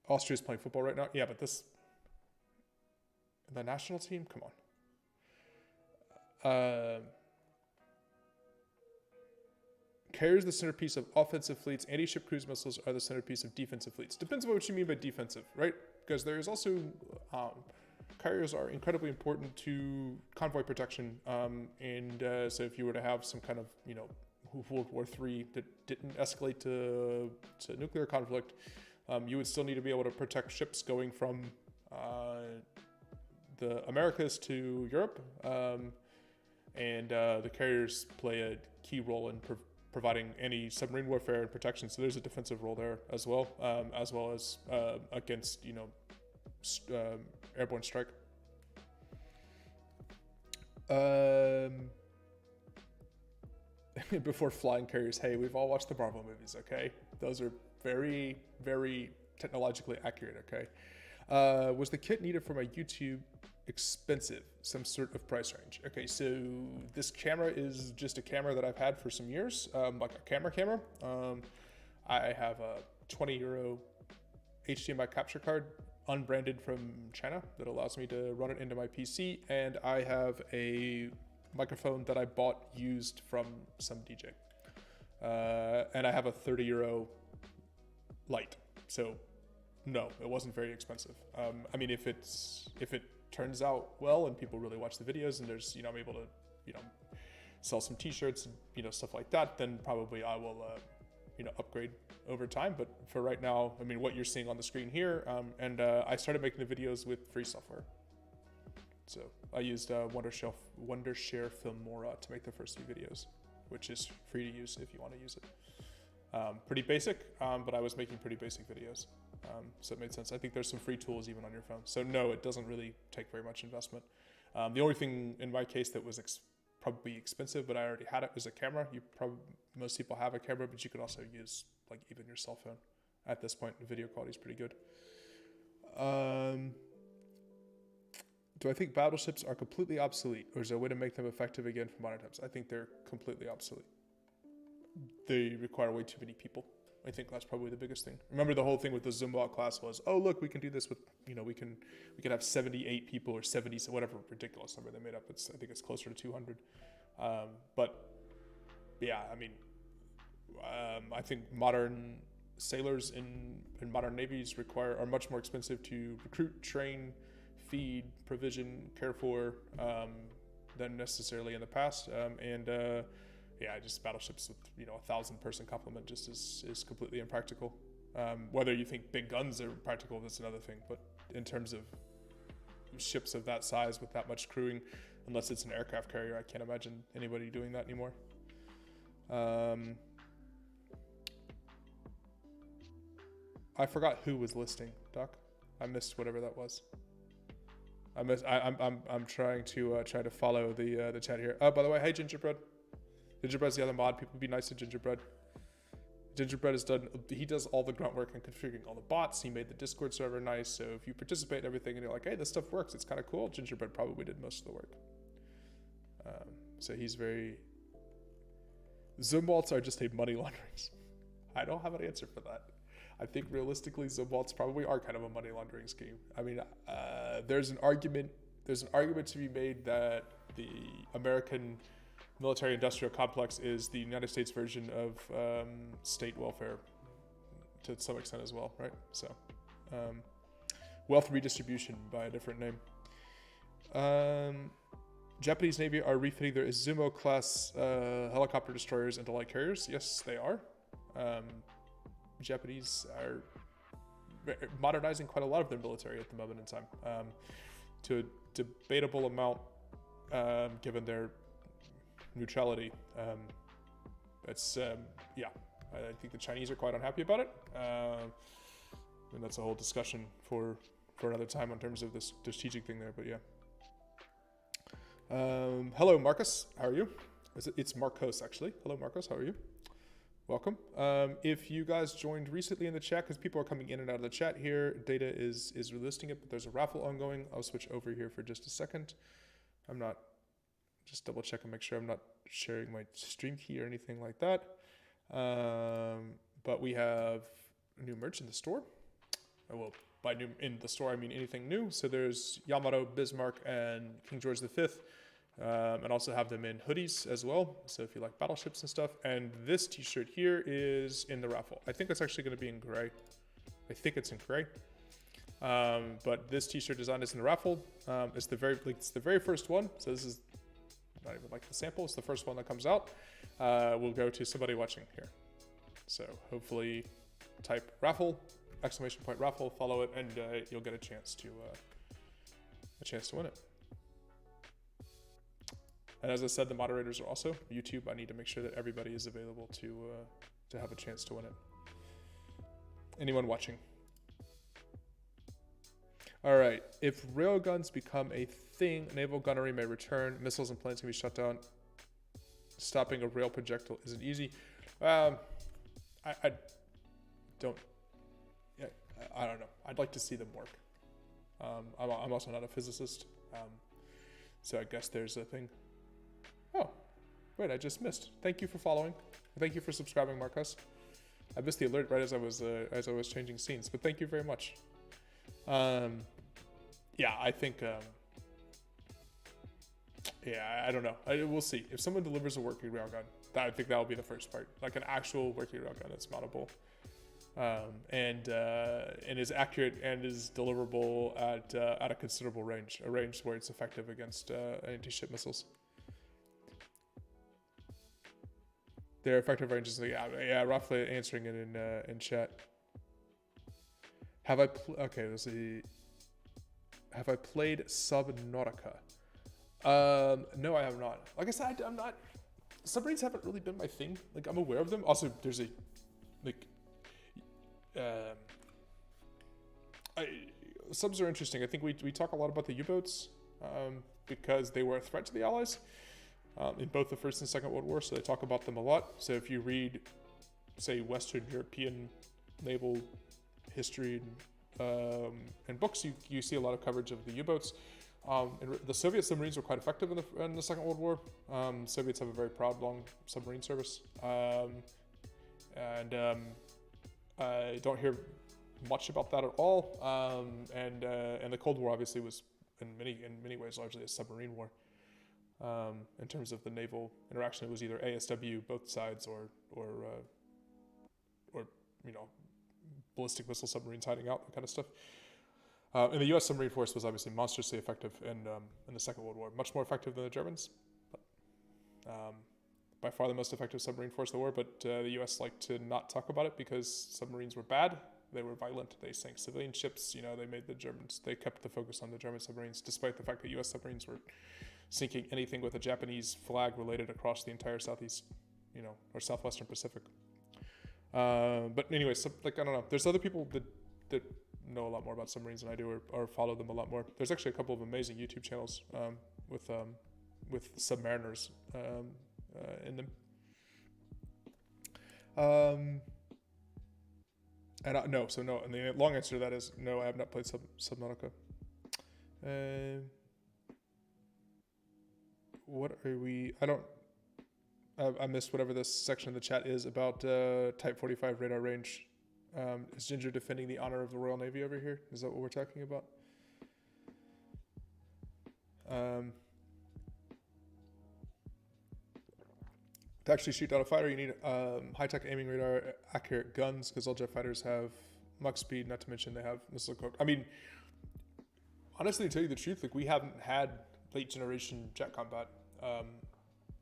Austria's playing football right now. Yeah, but the national team? Come on. Carriers the centerpiece of offensive fleets. Anti-ship cruise missiles are the centerpiece of defensive fleets. Depends on what you mean by defensive, right? Because there is also carriers are incredibly important to convoy protection. So if you were to have some kind of, World War III that didn't escalate to nuclear conflict, you would still need to be able to protect ships going from the Americas to Europe. And the carriers play a key role in providing any submarine warfare and protection. So there's a defensive role there as well as against, airborne strike. Before flying carriers, hey, we've all watched the Marvel movies, okay? Those are very, very technologically accurate, okay? Was the kit needed for my YouTube expensive? Some sort of price range. Okay, so this camera is just a camera that I've had for some years, like a camera. I have a 20 euro HDMI capture card, unbranded from China, that allows me to run it into my PC, and I have a microphone that I bought used from some DJ. And I have a 30 euro light. So no, it wasn't very expensive. I mean, if it turns out well and people really watch the videos and there's, I'm able to, sell some t-shirts and, stuff like that, then probably I will, upgrade over time. But for right now, I mean, what you're seeing on the screen here, I started making the videos with free software. So I used Wondershare Filmora to make the first few videos, which is free to use if you want to use it. Pretty basic, but I was making pretty basic videos. So it made sense. I think there's some free tools even on your phone. So no, it doesn't really take very much investment. The only thing in my case that was probably expensive, but I already had it, was a camera. Most people have a camera, but you can also use like even your cell phone. At this point, the video quality is pretty good. Do I think battleships are completely obsolete, or is there a way to make them effective again for modern times? I think they're completely obsolete. They require way too many people. I think that's probably the biggest thing. Remember, the whole thing with the Zumwalt class was, oh look, we can do this with, we can have 78 people or 70, whatever ridiculous number they made up. I think it's closer to 200. But yeah, I mean, I think modern sailors in modern navies are much more expensive to recruit, train, feed, provision, care for than necessarily in the past. Just battleships with 1,000-person complement just is completely impractical. Whether you think big guns are practical, that's another thing. But in terms of ships of that size with that much crewing, unless it's an aircraft carrier, I can't imagine anybody doing that anymore. I forgot who was listing, Doc. I missed whatever that was. I'm trying to follow the chat here. Oh, by the way, hey Gingerbread. Gingerbread's the other mod. People be nice to Gingerbread. Gingerbread he does all the grunt work and configuring all the bots. He made the Discord server nice. So if you participate in everything and you're like, hey, this stuff works, it's kind of cool, Gingerbread probably did most of the work. So he's very... Zumwalts are just a money laundering. I don't have an answer for that. I think realistically, Zumwalts probably are kind of a money laundering scheme. I mean, there's an argument to be made that the American military-industrial complex is the United States version of state welfare to some extent as well, right? So, wealth redistribution by a different name. Japanese Navy are refitting their Izumo-class helicopter destroyers into light carriers. Yes, they are. Japanese are modernizing quite a lot of their military at the moment in time, to a debatable amount, given their neutrality. I think the Chinese are quite unhappy about it, and that's a whole discussion for another time in terms of this strategic thing there. But yeah. Hello, Marcus. How are you? It's Marcos actually. Hello, Marcos. How are you? welcome. If you guys joined recently in the chat, because people are coming in and out of the chat here, Data is listing it, but there's a raffle ongoing. I'll switch over here for just a second. I'm not, just double check and make sure I'm not sharing my stream key or anything like that. But we have new merch in the store. Well, by new in the store, I mean anything new. So there's Yamato, Bismarck, and King George V. And also have them in hoodies as well. So if you like battleships and stuff. And this t-shirt here is in the raffle. I think it's actually going to be in gray. I think it's in gray. But this t-shirt design is in the raffle. It's the very first one. So this is not even like the sample. It's the first one that comes out. Will go to somebody watching here. So hopefully type raffle, ! raffle, follow it, and you'll get a chance to win it. And as I said, the moderators are also YouTube. I need to make sure that everybody is available to have a chance to win it. Anyone watching? All right. If railguns become a thing, naval gunnery may return. Missiles and planes can be shut down. Stopping a rail projectile isn't easy. I don't. Yeah, I don't know. I'd like to see them work. I'm also not a physicist, so I guess there's a thing. Oh, wait! I just missed. Thank you for following. Thank you for subscribing, Marcus. I missed the alert right as I was changing scenes, but thank you very much. Yeah, I think. Yeah, I don't know. We'll see. If someone delivers a working railgun, I think that will be the first part, like an actual working railgun that's mountable, and is accurate and is deliverable at a considerable range, a range where it's effective against anti-ship missiles. Their effective range is roughly answering it in chat. Have I played Subnautica? No, I have not. Like I said, I'm not. Submarines haven't really been my thing. Like, I'm aware of them. Also, there's a subs are interesting. I think we talk a lot about the U-boats because they were a threat to the Allies in both the First and Second World War. So they talk about them a lot. So if you read, say, Western European naval history and books, you see a lot of coverage of the U-boats. And the Soviet submarines were quite effective in the Second World War. Soviets have a very proud long submarine service, and I don't hear much about that at all. And the Cold War obviously was in many ways largely a submarine war. In terms of the naval interaction, it was either ASW both sides or ballistic missile submarines hiding out, that kind of stuff. And the U.S. submarine force was obviously monstrously effective in the Second World War, much more effective than the Germans. But, by far the most effective submarine force of the war, but the U.S. liked to not talk about it because submarines were bad. They were violent. They sank civilian ships. They kept the focus on the German submarines, despite the fact that U.S. submarines were sinking anything with a Japanese flag related across the entire southeast, or southwestern Pacific. But anyway, I don't know. There's other people that know a lot more about submarines than I do, or follow them a lot more. There's actually a couple of amazing YouTube channels with submariners in them. And no. And the long answer to that is no. I have not played Subnautica. What are we? I missed whatever this section of the chat is about Type 45 radar range. Is Ginger defending the honor of the Royal Navy over here? Is that what we're talking about? To actually shoot down a fighter, you need high-tech aiming radar, accurate guns, because all jet fighters have Mach speed, not to mention they have missile cook. I mean, honestly, to tell you the truth, like, we haven't had late-generation jet combat,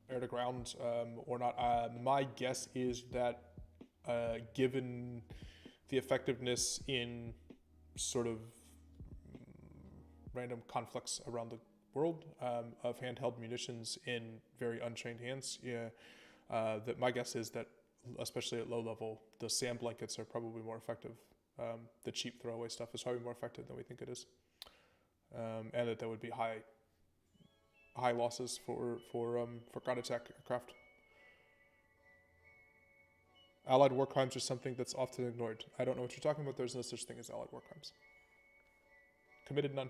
air-to-ground or not. My guess is that given the effectiveness in sort of random conflicts around the world of handheld munitions in very untrained hands, that my guess is that, especially at low level, the SAM blankets are probably more effective. The cheap throwaway stuff is probably more effective than we think it is, and that there would be high losses for ground attack aircraft. Allied war crimes are something that's often ignored. I don't know what you're talking about. There's no such thing as allied war crimes. Committed none.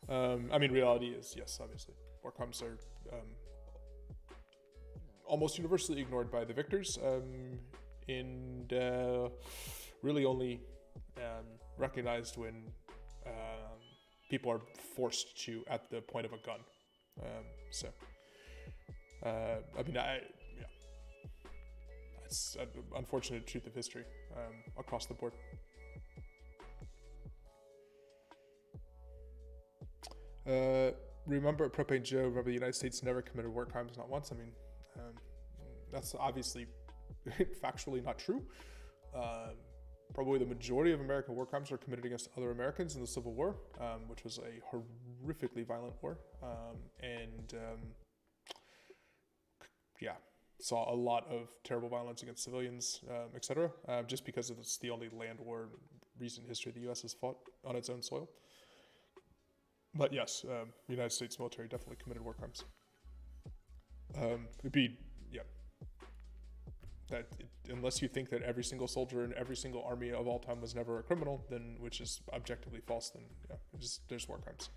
I mean, reality is, yes, obviously. War crimes are almost universally ignored by the victors, and really only recognized when people are forced to at the point of a gun. I mean, yeah. It's an unfortunate truth of history across the board. Remember Propane Joe, remember the United States never committed war crimes, not once. I mean, that's obviously factually not true. Probably the majority of American war crimes were committed against other Americans in the Civil War, which was a horrifically violent war. Yeah, saw a lot of terrible violence against civilians, etc. Just because it's the only land war in recent history the U.S. has fought on its own soil. But yes, the United States military definitely committed war crimes. Unless you think that every single soldier in every single army of all time was never a criminal, then which is objectively false, then yeah, there's war crimes.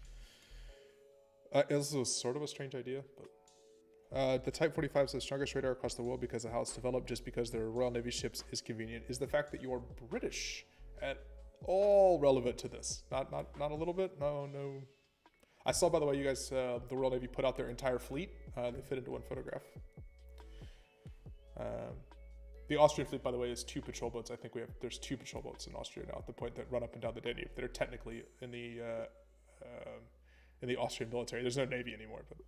This was sort of a strange idea, but the Type 45 is the strongest radar across the world because of how it's developed. Just because they're Royal Navy ships is convenient. Is the fact that you are British at all relevant to this? Not a little bit. No. I saw, by the way, you guys, the Royal Navy put out their entire fleet. They fit into one photograph. The Austrian fleet, by the way, is 2 patrol boats. I think there's 2 patrol boats in Austria now at the point that run up and down the Danube. That are technically in the Austrian military. There's no navy anymore, but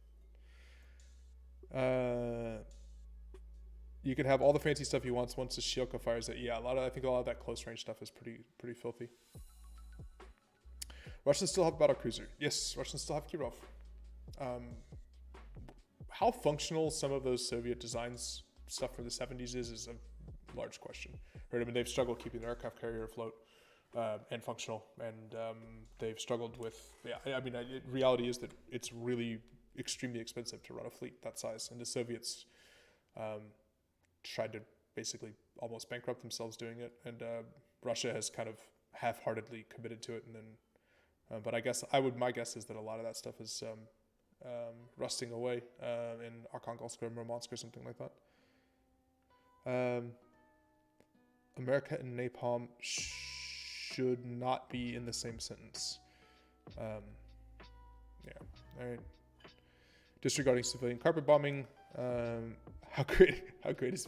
you can have all the fancy stuff you want once the Shielka fires it. Yeah, I think a lot of that close range stuff is pretty filthy. Russians still have battlecruiser. Yes, Russians still have Kirov. How functional some of those Soviet designs stuff from the 70s is a large question. Right? I mean, they've struggled keeping their aircraft carrier afloat and functional, and they've struggled with. Yeah, I mean, reality is that it's really extremely expensive to run a fleet that size, and the Soviets tried to basically almost bankrupt themselves doing it, and Russia has kind of half-heartedly committed to it, and then. But my guess is that a lot of that stuff is rusting away in Arkhangelsk or Murmansk or something like that. America and napalm should not be in the same sentence. Yeah. All right. Disregarding civilian carpet bombing. How great is?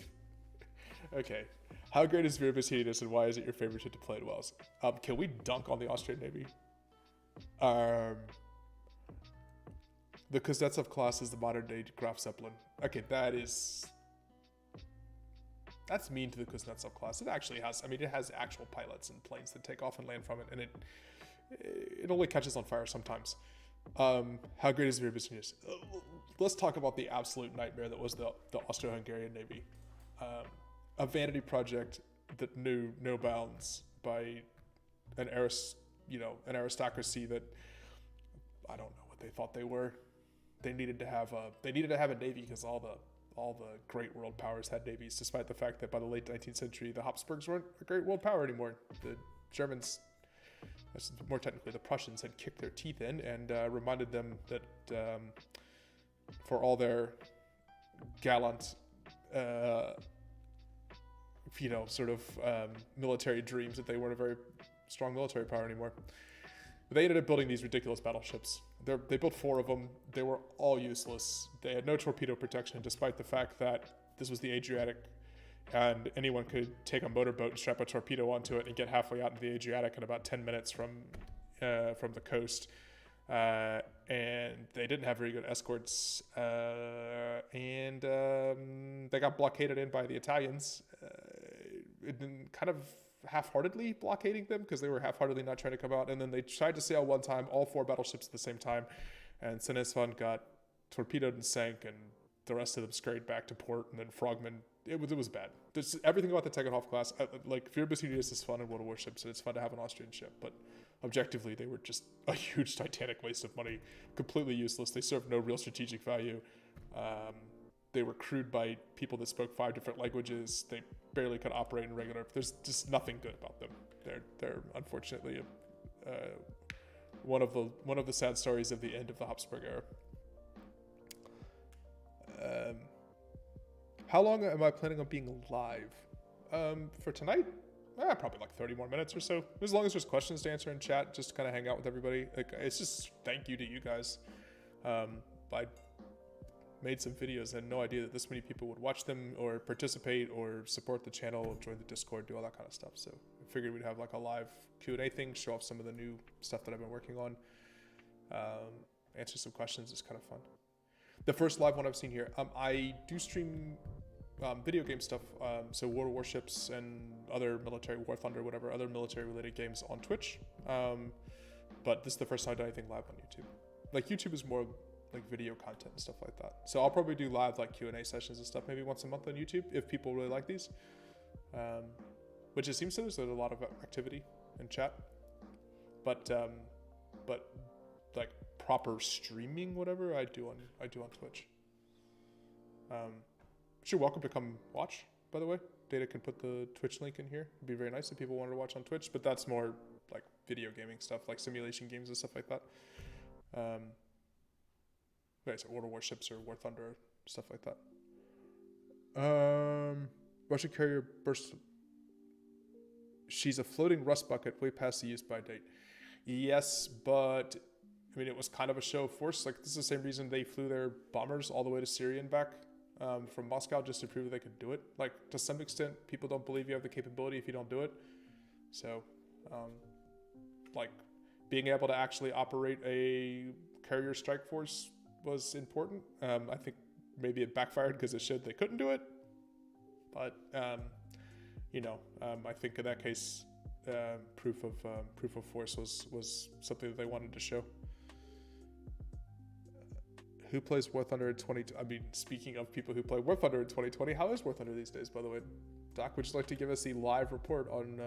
Okay. How great is Viribus Hedonus, and why is it your favorite ship to play at Wells? Can we dunk on the Austrian Navy? The Kuznetsov class is the modern day Graf Zeppelin. Okay, that's mean to the Kuznetsov class. It actually has, it has actual pilots and planes that take off and land from it, and it only catches on fire sometimes. How great is Viribus Hedonus? Let's talk about the absolute nightmare that was the Austro-Hungarian Navy. A vanity project that knew no bounds by an aristocracy that I don't know what they thought they were. They needed to have a navy because all the great world powers had navies, despite the fact that by the late 19th century the Habsburgs weren't a great world power anymore. The Germans, more technically the Prussians, had kicked their teeth in and reminded them that for all their gallant military dreams, that they weren't a very strong military power anymore. They ended up building these ridiculous battleships. They built 4 of them. They were all useless. They had no torpedo protection, despite the fact that this was the Adriatic, and anyone could take a motorboat and strap a torpedo onto it and get halfway out into the Adriatic in about 10 minutes from the coast. And they didn't have very good escorts, and they got blockaded in by the Italians, kind of half-heartedly blockading them because they were half-heartedly not trying to come out. And then they tried to sail one time, all 4 battleships at the same time, and Senesvan got torpedoed and sank, and the rest of them scurried back to port. And then Frogman, it was bad. There's everything about the Tegenhoff class. Like, Viribus Hedonus is fun in World of Warships, and it's fun to have an Austrian ship, but objectively, they were just a huge Titanic waste of money, completely useless. They served no real strategic value. they were crewed by people that spoke 5 different languages. They barely could operate in regular. There's just nothing good about them. They're unfortunately one of the sad stories of the end of the Habsburg era. How long am I planning on being live? For tonight, probably like 30 more minutes or so. As long as there's questions to answer in chat, just kind of hang out with everybody. Like, it's just thank you to you guys. I made some videos and had no idea that this many people would watch them or participate or support the channel, join the Discord, do all that kind of stuff. So I figured we'd have like a live Q&A thing, show off some of the new stuff that I've been working on, answer some questions. It's kind of fun. The first live one I've seen here, I do stream video game stuff, so World of Warships and other military, War Thunder, whatever, other military related games on Twitch. But this is the first time I've done anything live on YouTube. Like YouTube is more like video content and stuff like that. So I'll probably do live like Q&A sessions and stuff maybe once a month on YouTube if people really like these. Which it seems to, there's a lot of activity in chat. But like proper streaming, whatever, I do on Twitch. You're welcome to come watch, by the way. Data can put the Twitch link in here. It'd be very nice if people wanted to watch on Twitch, but that's more like video gaming stuff, like simulation games and stuff like that. So World of Warships or War Thunder, stuff like that. Russian carrier burst. She's a floating rust bucket way past the use by date. Yes, but I mean, it was kind of a show of force. Like, this is the same reason they flew their bombers all the way to Syria and back from Moscow, just to prove that they could do it. Like, to some extent, people don't believe you have the capability if you don't do it. So, like, being able to actually operate a carrier strike force was important. I think maybe it backfired because it showed they couldn't do it. But, I think in that case, proof of force was something that they wanted to show. Who plays War Thunder in 2020? I mean, speaking of people who play War Thunder in 2020, how is War Thunder these days, by the way? Doc, would you like to give us the live report on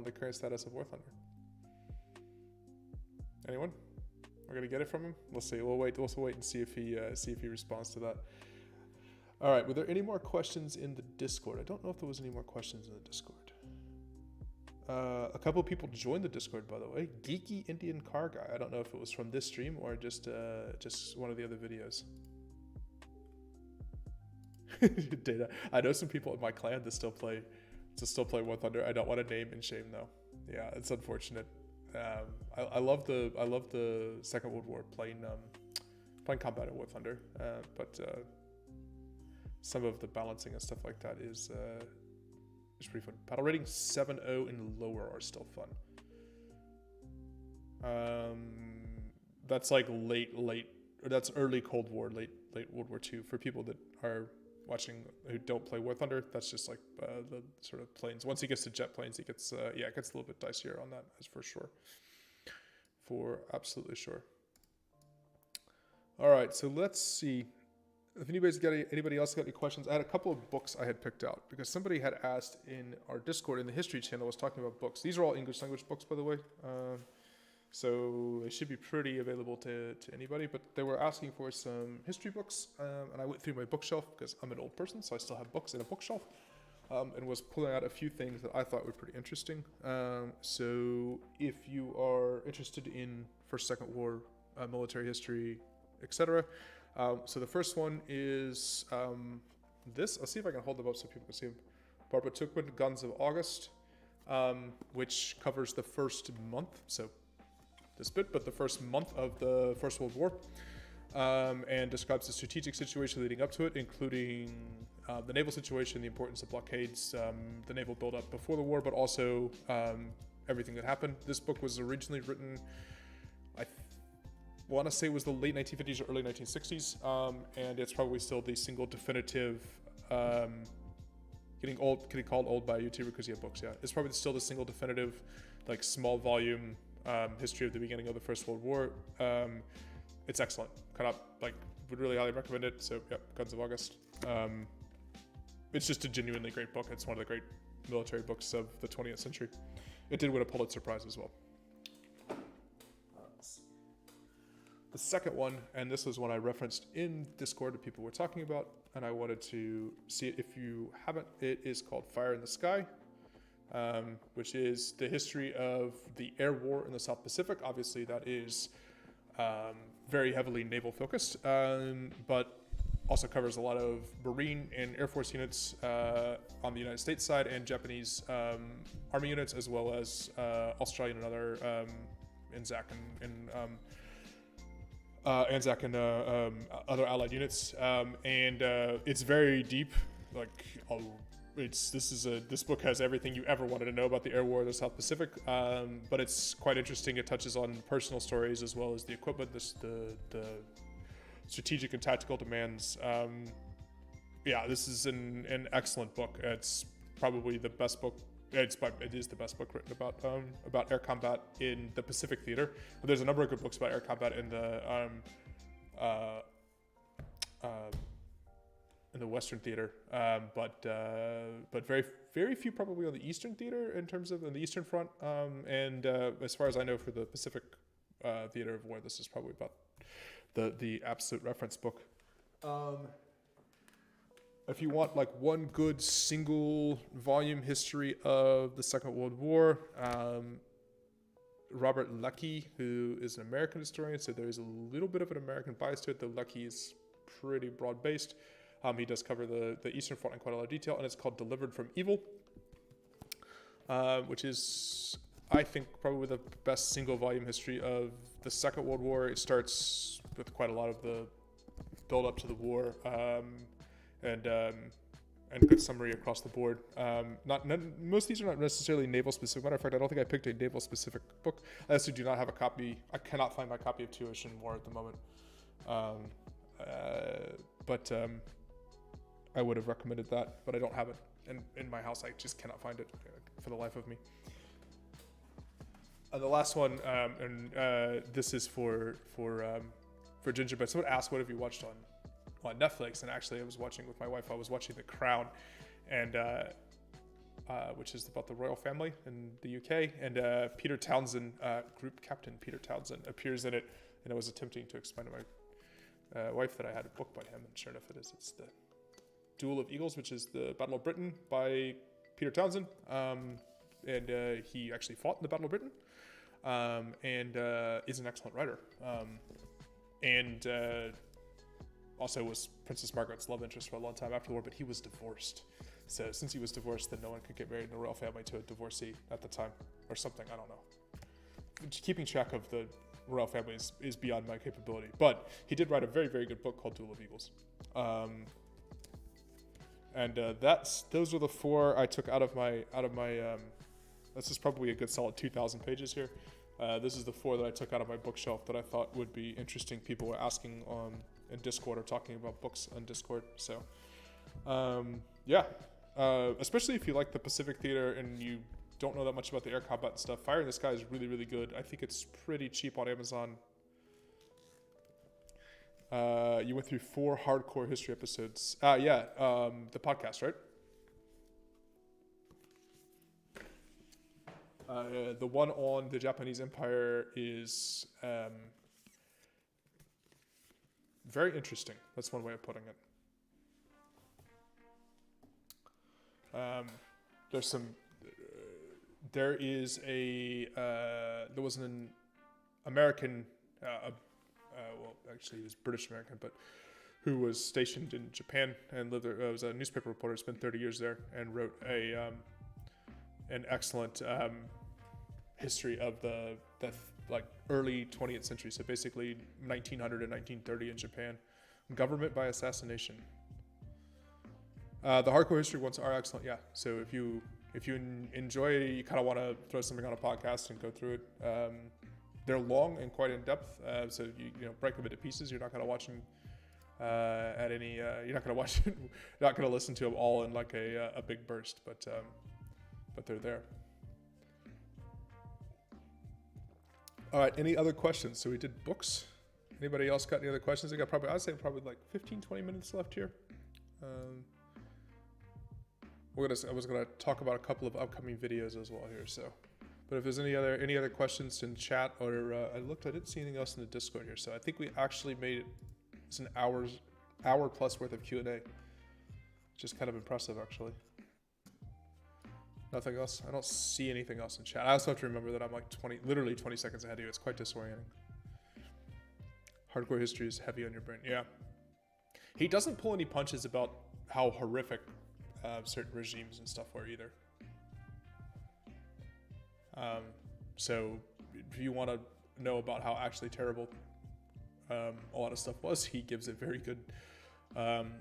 the current status of War Thunder? Anyone? We're gonna get it from him. We'll see. We'll wait and see if he responds to that. All right. Were there any more questions in the Discord? I don't know if there was any more questions in the Discord. A couple of people joined the Discord, by the way. Geeky Indian Car Guy. I don't know if it was from this stream or just one of the other videos. Data. I know some people in my clan that still play War Thunder. I don't want to name and shame though. Yeah, it's unfortunate. I love the Second World War playing combat in War Thunder, but some of the balancing and stuff like that is pretty fun. Battle rating 7.0 and lower are still fun. That's like that's early Cold War, late World War II. For people that are watching who don't play War Thunder, that's just like the sort of planes. Once he gets to jet planes, it gets a little bit dicier on that, as for sure. For absolutely sure. All right, so let's see. If anybody else got any questions, I had a couple of books I had picked out because somebody had asked in our Discord in the history channel was talking about books. These are all English language books, by the way, so they should be pretty available to anybody. But they were asking for some history books, and I went through my bookshelf because I'm an old person, so I still have books in a bookshelf, and was pulling out a few things that I thought were pretty interesting. So if you are interested in First, Second War, military history, etc. So the first one is this. I'll see if I can hold them up so people can see them. Barbara Tuchman, Guns of August, which covers the first month, so this bit, but the first month of the First World War, and describes the strategic situation leading up to it, including the naval situation, the importance of blockades, the naval buildup before the war, but also everything that happened. This book was originally written, I want to say it was the late 1950s or early 1960s, and it's probably still the single definitive, getting called old by a YouTuber because he had books, yeah. It's probably still the single definitive, like, small volume history of the beginning of the First World War. It's excellent. Would really highly recommend it. So, yeah, Guns of August. It's just a genuinely great book. It's one of the great military books of the 20th century. It did win a Pulitzer Prize as well. The second one, and this was one I referenced in Discord that people were talking about, and I wanted to see it if you haven't. It is called Fire in the Sky, which is the history of the air war in the South Pacific. Obviously, that is very heavily naval focused, but also covers a lot of Marine and Air Force units on the United States side, and Japanese Army units, as well as Australian and other ANZAC and other allied units, and it's very deep. Like, this book has everything you ever wanted to know about the air war of the South Pacific, but it's quite interesting. It touches on personal stories as well as the equipment, the strategic and tactical demands. This is an excellent book. It's probably the best book. It is the best book written about air combat in the Pacific theater. But there's a number of good books about air combat in the Western theater, but very, very few probably on the Eastern theater in terms of on the Eastern Front. And as far as I know, for the Pacific theater of war, this is probably about the absolute reference book. If you want like one good single volume history of the Second World War, Robert Leckie, who is an American historian, so there's a little bit of an American bias to it, though Leckie is pretty broad-based. He does cover the Eastern Front in quite a lot of detail, and it's called Delivered from Evil, which is, I think, probably the best single volume history of the Second World War. It starts with quite a lot of the build up to the war, and good summary across the board. Most of these are not necessarily naval specific. Matter of fact, I don't think I picked a naval specific book. I also do not have a copy. I cannot find my copy of Two Ocean War at the moment. But I would have recommended that, but I don't have it in my house. I just cannot find it for the life of me. The last one, this is for Ginger, but someone asked, what have you watched on Netflix? And actually, I was watching with my wife. I was watching The Crown, and which is about the royal family in the UK. And Peter Townsend, Group Captain Peter Townsend, appears in it. And I was attempting to explain to my wife that I had a book by him, and sure enough, it is. It's the Duel of Eagles, which is the Battle of Britain by Peter Townsend, and he actually fought in the Battle of Britain, and is an excellent writer, and also was Princess Margaret's love interest for a long time after the war, but he was divorced. So since he was divorced, then no one could get married in the royal family to a divorcee at the time, or something, I don't know. Keeping track of the royal family is beyond my capability, but he did write a very, very good book called Duel of Eagles. Those are the four I took out of my this is probably a good solid 2,000 pages here. This is the four that I took out of my bookshelf that I thought would be interesting. People were asking in Discord or talking about books on Discord. So, especially if you like the Pacific theater and you don't know that much about the air combat and stuff, Fire in the Sky is really, really good. I think it's pretty cheap on Amazon. You went through 4 hardcore history episodes. The podcast, right? The one on the Japanese Empire is very interesting. That's one way of putting it. There's some. There was an American. Actually, he was British American, but who was stationed in Japan and lived there. Was a newspaper reporter, spent 30 years there, and wrote an excellent history of the early 20th century. So basically, 1900 and 1930 in Japan, government by assassination. The hardcore history ones are excellent. Yeah. So if you enjoy, you kind of want to throw something on a podcast and go through it. They're long and quite in depth, so you break them into pieces. You're not going to watch them at any. You're not going to watch it. Not going to listen to them all in like a big burst, but they're there. All right. Any other questions? So we did books. Anybody else got any other questions? I'd say probably like 15, 20 minutes left here. I was gonna talk about a couple of upcoming videos as well here. So. But if there's any other questions in chat, or I didn't see anything else in the Discord here. So I think we actually made it. It's an hour plus worth of Q&A, which is kind of impressive, actually. Nothing else. I don't see anything else in chat. I also have to remember that I'm like literally 20 seconds ahead of you. It's quite disorienting. Hardcore history is heavy on your brain. Yeah. He doesn't pull any punches about how horrific certain regimes and stuff were either. So if you want to know about how actually terrible a lot of stuff was, he gives a very good,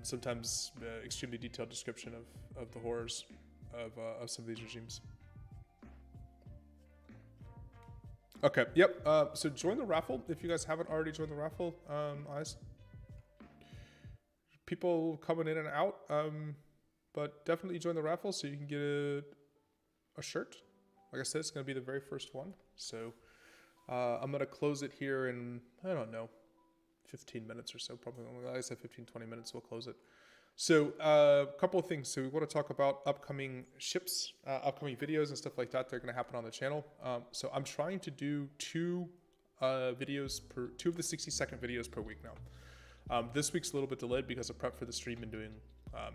sometimes extremely detailed description of the horrors of some of these regimes. Okay, yep. So join the raffle if you guys haven't already joined the raffle. People coming in and out, but definitely join the raffle so you can get a shirt. Like I said, it's going to be the very first one. So I'm going to close it here in, I don't know, 15 minutes or so. Probably, like I said, 15, 20 minutes, we'll close it. So a couple of things. So we want to talk about upcoming ships, upcoming videos and stuff like that. They're going to happen on the channel. So I'm trying to do two of the 60-second videos per week now. This week's a little bit delayed because of prep for the stream and doing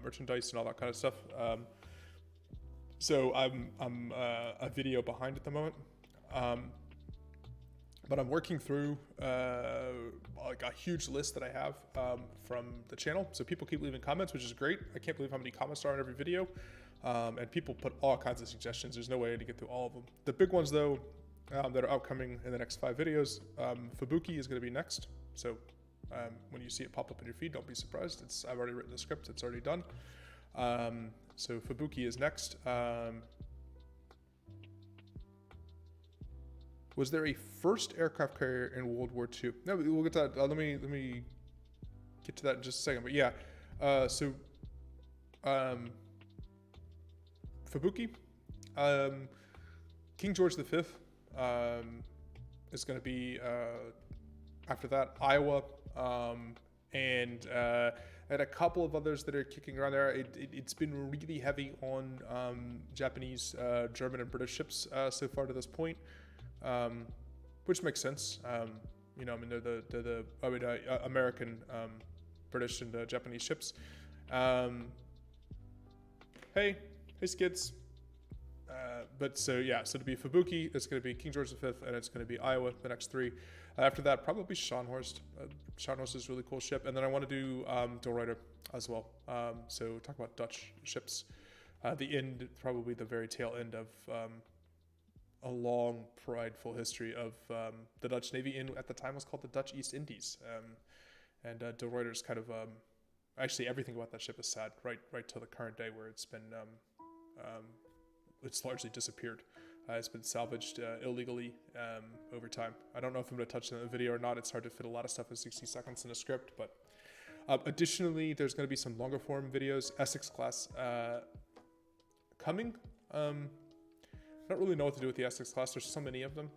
merchandise and all that kind of stuff. So I'm a video behind at the moment. But I'm working through like a huge list that I have from the channel. So people keep leaving comments, which is great. I can't believe how many comments are on every video. And people put all kinds of suggestions. There's no way to get through all of them. The big ones though, that are upcoming in the next 5 videos, Fubuki is gonna be next. So when you see it pop up in your feed, don't be surprised. I've already written the script, it's already done. So Fubuki is next. Was there a first aircraft carrier in World War II? No, we'll get to that. Let me get to that in just a second. But yeah, so Fubuki, King George V is going to be after that. Iowa, and a couple of others that are kicking around there. It's been really heavy on Japanese, German, and British ships so far to this point. Which makes sense. You know, I mean, they're the American, British, and Japanese ships. Hey skids. But so yeah, so to be Fubuki, it's going to be King George V, and it's going to be Iowa, the next 3. After that, probably Scharnhorst. Scharnhorst is a really cool ship. And then I want to do De Ruyter as well. So talk about Dutch ships. The end, probably the very tail end of a long, prideful history of the Dutch Navy at the time was called the Dutch East Indies. And De Ruyter's kind of, actually everything about that ship is sad, right till the current day where it's been, it's largely disappeared. It's been salvaged illegally over time. I don't know if I'm going to touch on the video or not. It's hard to fit a lot of stuff in 60 seconds in a script, but additionally, there's going to be some longer form videos, Essex class coming. I don't really know what to do with the Essex class. There's so many of them.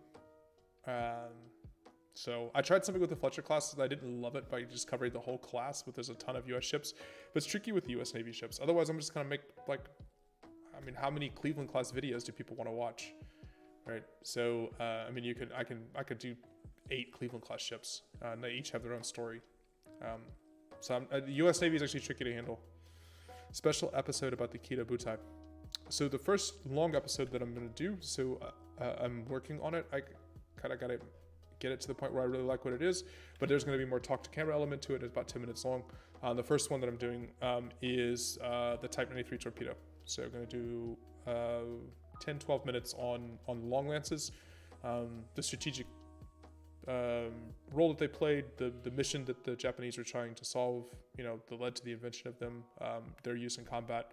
So I tried something with the Fletcher class. I didn't love it by just covering the whole class, but there's a ton of US ships. But it's tricky with the US Navy ships. Otherwise, I'm just going to make like, I mean, how many Cleveland class videos do people want to watch? Right. So, I mean, I could do 8 Cleveland class ships. And they each have their own story. So the US Navy is actually tricky to handle. Special episode about the Kido Butai. So the first long episode that I'm going to do, so I'm working on it. I kind of got to get it to the point where I really like what it is, but there's going to be more talk to camera element to it. It's about 10 minutes long. The first one that I'm doing is the Type 93 torpedo. So I'm going to do 10-12 minutes on long lances, the strategic role that they played, the mission that the Japanese were trying to solve, you know, that led to the invention of them, their use in combat,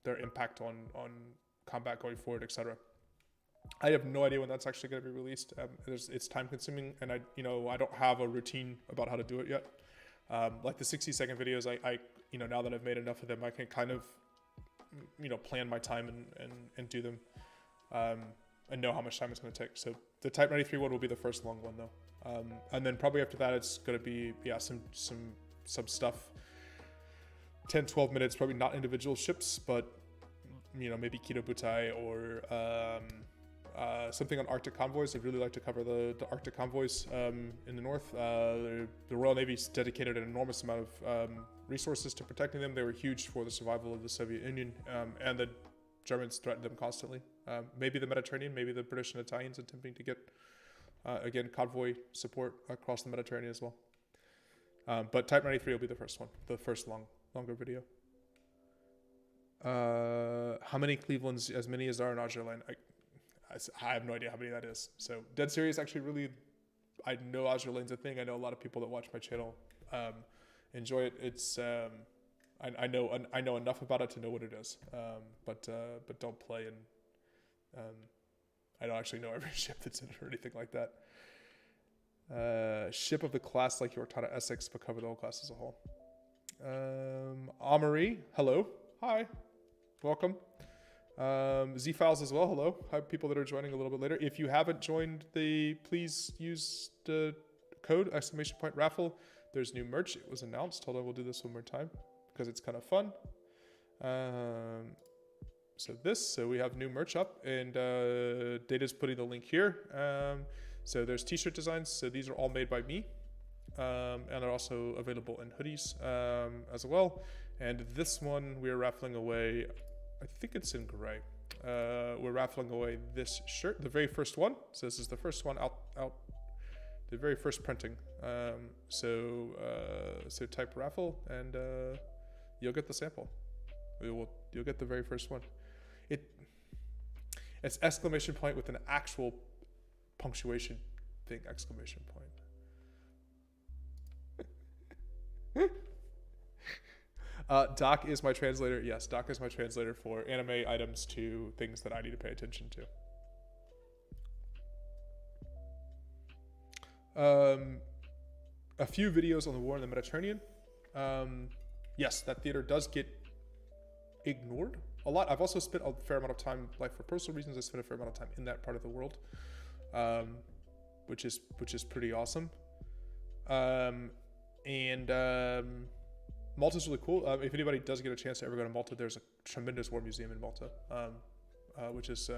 their impact on combat going forward, etc. I have no idea when that's actually going to be released. It's time consuming, and I don't have a routine about how to do it yet. Like the 60-second videos, I now that I've made enough of them, I can kind of, plan my time and do them, and know how much time it's going to take. So the Type 93 one will be the first long one though. And then probably after that, it's going to be, some stuff, 10-12 minutes, probably not individual ships, but maybe Kido Butai or something on Arctic convoys. I'd really like to cover the Arctic convoys in the north. The Royal Navy's dedicated an enormous amount of resources to protecting them. They were huge for the survival of the Soviet Union, and the Germans threatened them constantly. Maybe the Mediterranean, maybe the British and Italians attempting to get, again, convoy support across the Mediterranean as well. But Type 93 will be the first one, the first longer video. How many Clevelands? As many as there are in Azure I have no idea how many that is. So dead serious, actually, really, I know Azure Lane's a thing. I know a lot of people that watch my channel enjoy it. It's I know enough about it to know what it is, but don't play, and I don't actually know every ship that's in it or anything like that. Ship of the class like Yorktana Essex, but cover the whole class as a whole. Amory, hello, hi, welcome. Z-Files as well, hello. Hi, people that are joining a little bit later. If you haven't joined please use the code !raffle. There's new merch. It was announced. Hold on, we'll do this one more time because it's kind of fun. So we have new merch up, and Data's putting the link here. So there's t-shirt designs. So these are all made by me, and they're also available in hoodies as well. And this one we're raffling away. I think it's in gray. We're raffling away this shirt, the very first one. So this is the first one out, the very first printing. So type raffle, and you'll get the sample. You'll get the very first one. It's exclamation point with an actual punctuation thing, exclamation point. Doc is my translator. Yes, Doc is my translator for anime items to things that I need to pay attention to. A few videos on the war in the Mediterranean. Yes, that theater does get ignored a lot. I've also spent a fair amount of time, like for personal reasons, I spent a fair amount of time in that part of the world, which is pretty awesome. Malta's really cool. If anybody does get a chance to ever go to Malta, there's a tremendous war museum in Malta, which is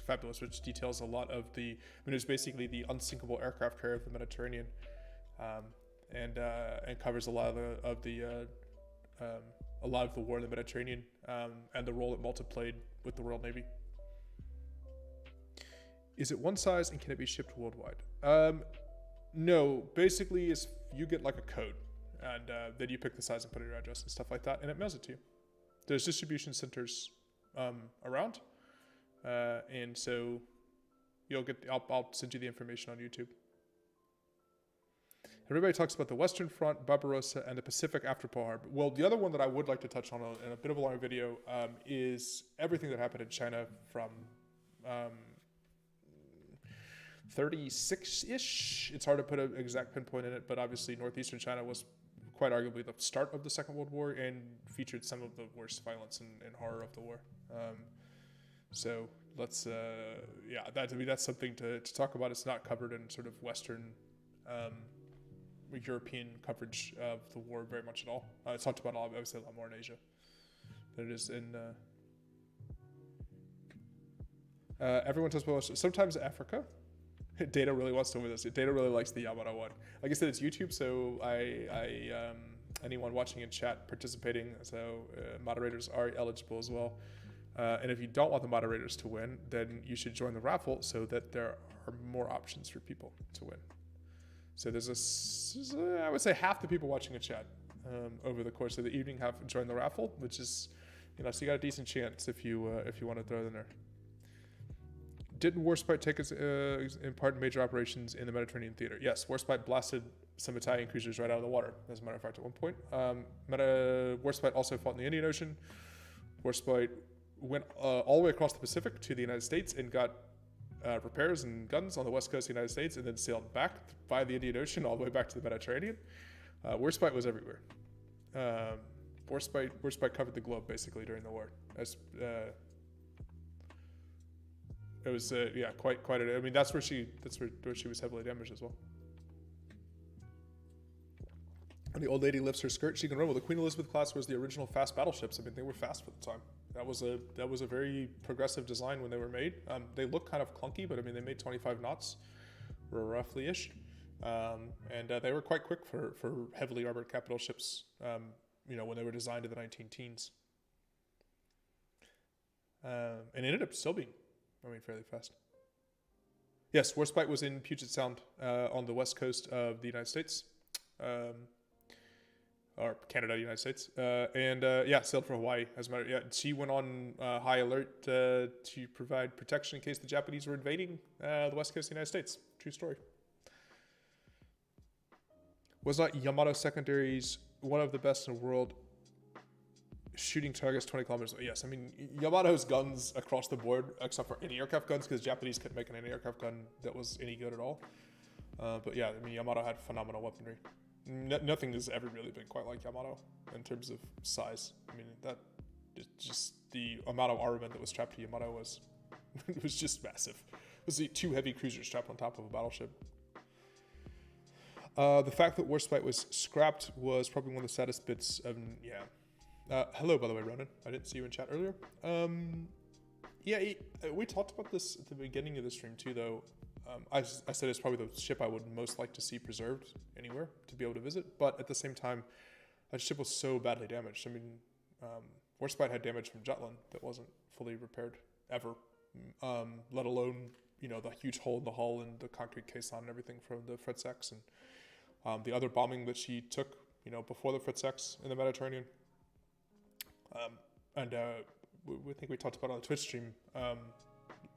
fabulous, which details a lot of it's basically the unsinkable aircraft carrier of the Mediterranean, and covers a lot of the war in the Mediterranean, and the role that Malta played with the Royal Navy. Is it one size, and can it be shipped worldwide? No, basically you get like a code, and then you pick the size and put in your address and stuff like that, and it mails it to you. There's distribution centers around, and so you'll get. I'll send you the information on YouTube. Everybody talks about the Western Front, Barbarossa, and the Pacific after Pearl Harbor. Well, the other one that I would like to touch on in a bit of a longer video is everything that happened in China from 36-ish. It's hard to put an exact pinpoint in it, but obviously northeastern China was quite arguably the start of the Second World War and featured some of the worst violence and horror of the war. So let's, that's something to talk about. It's not covered in sort of Western European coverage of the war very much at all. It's talked about obviously a lot more in Asia than it is in. Everyone talks about sometimes Africa. Data really wants to win this. Data really likes the Yamada one. Like I said, it's YouTube, so anyone watching in chat participating, so moderators are eligible as well. And if you don't want the moderators to win, then you should join the raffle so that there are more options for people to win. So there's I would say half the people watching in chat over the course of the evening have joined the raffle, which is, so you got a decent chance if you want to throw it in there. Didn't Warspite take in part in major operations in the Mediterranean theater? Yes, Warspite blasted some Italian cruisers right out of the water, as a matter of fact, at one point. Warspite also fought in the Indian Ocean. Warspite went all the way across the Pacific to the United States and got repairs and guns on the west coast of the United States, and then sailed back by the Indian Ocean all the way back to the Mediterranean. Warspite was everywhere. Warspite covered the globe basically during the war. It was quite. I mean, that's where she was heavily damaged as well. When the old lady lifts her skirt, she can run. Well, the Queen Elizabeth class was the original fast battleships. I mean, they were fast for the time. that was a very progressive design when they were made. They look kind of clunky, but I mean they made 25 knots, roughly ish, and they were quite quick for heavily armored capital ships. When they were designed in the 19 teens, and it ended up still being, fairly fast. Yes, Warspite was in Puget Sound on the west coast of the United States. Or Canada, United States, and sailed for Hawaii. As a matter, she went on high alert to provide protection in case the Japanese were invading the west coast of the United States. True story. Was not Yamato secondaries one of the best in the world, shooting targets 20 kilometers away? Yes, I mean Yamato's guns across the board, except for anti-aircraft guns, because Japanese couldn't make an anti-aircraft gun that was any good at all. But yeah, I mean Yamato had phenomenal weaponry. Nothing has ever really been quite like Yamato in terms of size. I mean, that just the amount of armament that was strapped to Yamato was it was just massive. It was the 2 heavy cruisers strapped on top of a battleship. The fact that Warspite was scrapped was probably one of the saddest bits of hello, by the way, Ronan. I didn't see you in chat earlier. We talked about this at the beginning of the stream too, though. I said it's probably the ship I would most like to see preserved anywhere to be able to visit, but at the same time, that ship was so badly damaged. I mean, Warspite had damage from Jutland that wasn't fully repaired ever, let alone the huge hole in the hull and the concrete caisson and everything from the Fritz X and the other bombing that she took before the Fritz X in the Mediterranean. We think we talked about it on the Twitch stream